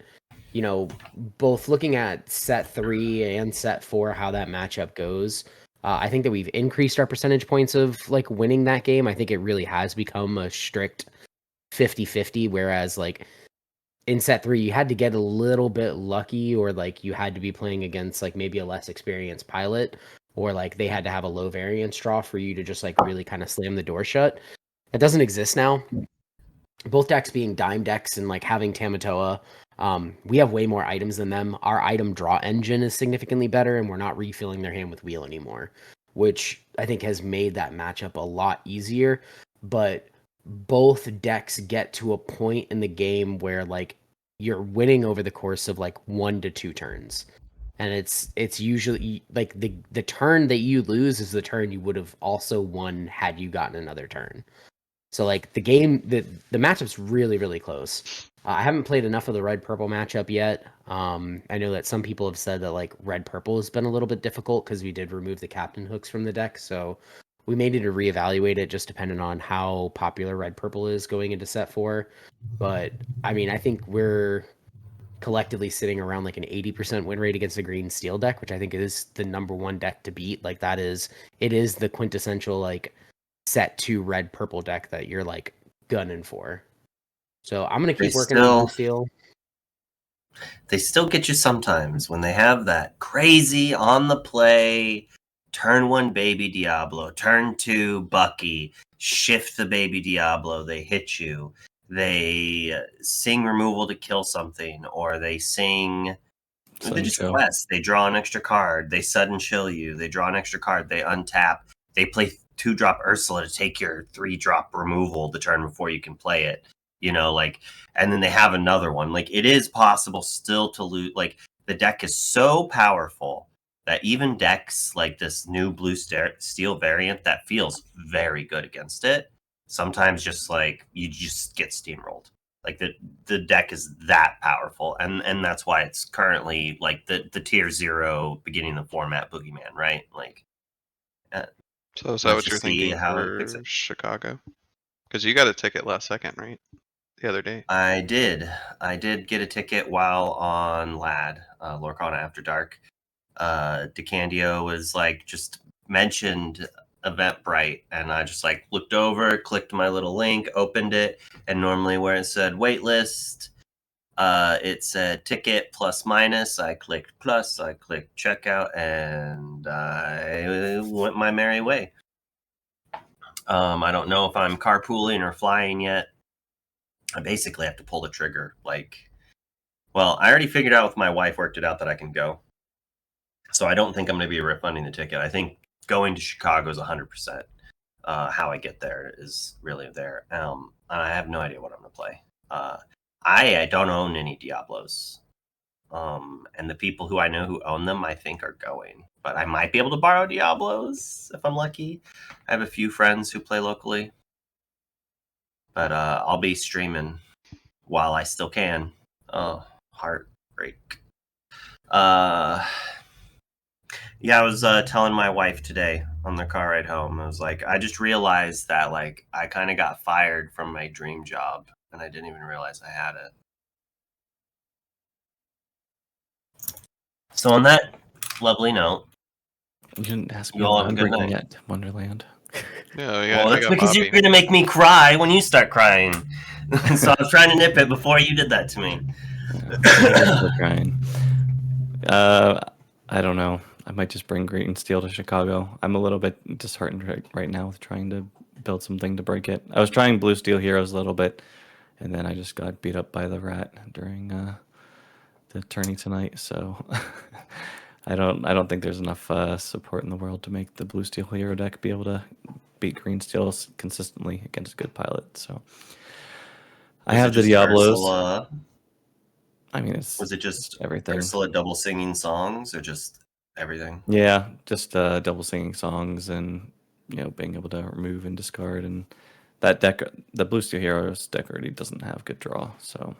you know, both looking at set 3 and set 4, how that matchup goes. I think that we've increased our percentage points of like winning that game. I think it really has become a strict 50-50, whereas like in set 3 you had to get a little bit lucky, or like you had to be playing against like maybe a less experienced pilot, or like they had to have a low variance draw for you to just like really kind of slam the door shut. That doesn't exist now. Both decks being dime decks and like having Tamatoa, we have way more items than them. Our item draw engine is significantly better, and we're not refilling their hand with wheel anymore, which I think has made that matchup a lot easier. But both decks get to a point in the game where like you're winning over the course of like 1 to 2 turns. And it's usually like the turn that you lose is the turn you would have also won had you gotten another turn. So like the game, the matchup's really, really close. I haven't played enough of the red purple matchup yet. I know that some people have said that like red purple has been a little bit difficult because we did remove the captain hooks from the deck. So we may need to reevaluate it just depending on how popular red purple is going into set 4. But I mean, I think we're collectively sitting around like an 80% win rate against the green steel deck, which I think is the number 1 deck to beat. Like it is the quintessential like set 2 red purple deck that you're like gunning for. So I'm gonna keep working on blue steel. They still get you sometimes when they have that crazy on the play turn 1 baby Diablo, turn 2 Bucky, shift the baby Diablo, they hit you. They sing removal to kill something, or they sing they just quest. They draw an extra card, they sudden chill you, they draw an extra card, they untap, they play 2-drop Ursula to take your 3-drop removal the turn before you can play it. You know, like, and then they have another one. Like, it is possible still to lose. Like, the deck is so powerful that even decks like this new blue steel variant that feels very good against it, sometimes just like you just get steamrolled. Like the deck is that powerful, and that's why it's currently like the tier 0 beginning of the format boogeyman, right? Like, so is that what you're thinking for Chicago? Because you got a ticket last second, right? The other day. I did get a ticket while on LAD, Lorcana After Dark. DeCandio was like just mentioned Eventbrite, and I just like looked over, clicked my little link, opened it, and normally where it said waitlist, it said ticket plus minus. I clicked plus, I clicked checkout, and I went my merry way. I don't know if I'm carpooling or flying yet. I basically have to pull the trigger. Like, well, I already figured out with my wife, worked it out that I can go. So I don't think I'm going to be refunding the ticket. I think going to Chicago is 100%. How I get there is really there. I have no idea what I'm going to play. I don't own any Diablos. And the people who I know who own them, I think are going. But I might be able to borrow Diablos if I'm lucky. I have a few friends who play locally. But I'll be streaming while I still can. Oh, heartbreak. Yeah, I was telling my wife today on the car ride home. I was like, I just realized that like I kind of got fired from my dream job, and I didn't even realize I had it. So on that lovely note, You didn't ask you me all what have a I'm good bringing night. yet, Wonderland. Yeah, yeah. Well, I that's got because you're Bobby. gonna make me cry when you start crying. So I was trying to nip it before you did that to me. You're still crying. I don't know. I might just bring Green Steel to Chicago. I'm a little bit disheartened right now with trying to build something to break it. I was trying Blue Steel Heroes a little bit, and then I just got beat up by the rat during the tourney tonight. So I don't think there's enough support in the world to make the Blue Steel Hero deck be able to beat Green Steel consistently against a good pilot. So I Was have it the just Diablos. Ursula? I mean, it's Was it just everything. Ursula double singing songs, or just everything? Yeah, just double singing songs and being able to remove and discard, and that deck, the Blue Steel Heroes deck already doesn't have good draw. So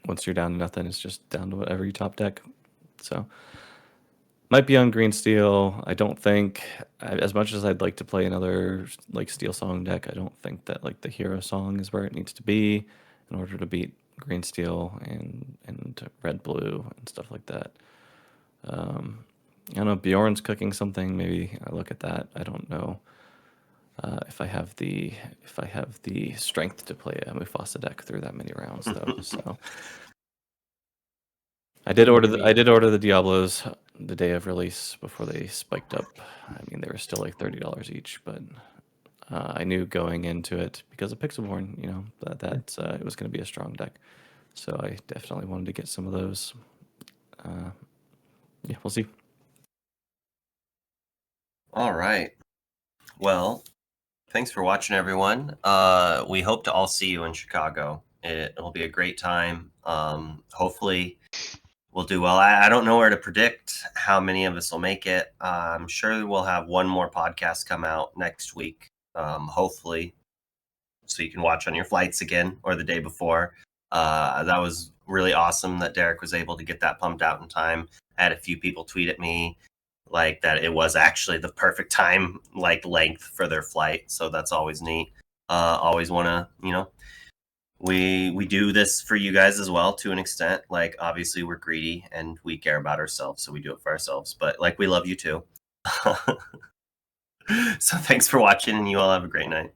once you're down to nothing, it's just down to whatever you top deck. So might be on Green Steel. I don't think, as much as I'd like to play another like Steel Song deck, I don't think that like the Hero Song is where it needs to be in order to beat Green Steel and Red Blue and stuff like that. I don't know. Bjorn's cooking something. Maybe I look at that. I don't know if I have the strength to play a Mufasa deck through that many rounds though. So I did order the Diablos the day of release before they spiked up. I mean, they were still like $30 each, but I knew going into it because of Pixelborn, that it was going to be a strong deck. So I definitely wanted to get some of those. Yeah, we'll see. All right. Well, thanks for watching, everyone. We hope to all see you in Chicago. It'll be a great time. Hopefully, we'll do well. I don't know where to predict how many of us will make it. I'm sure we'll have one more podcast come out next week, hopefully, so you can watch on your flights again or the day before. That was really awesome that Derek was able to get that pumped out in time. I had a few people tweet at me like that it was actually the perfect time, like length for their flight. So that's always neat. Always want to, we do this for you guys as well to an extent. Like obviously we're greedy and we care about ourselves, so we do it for ourselves. But like we love you too. So thanks for watching, and you all have a great night.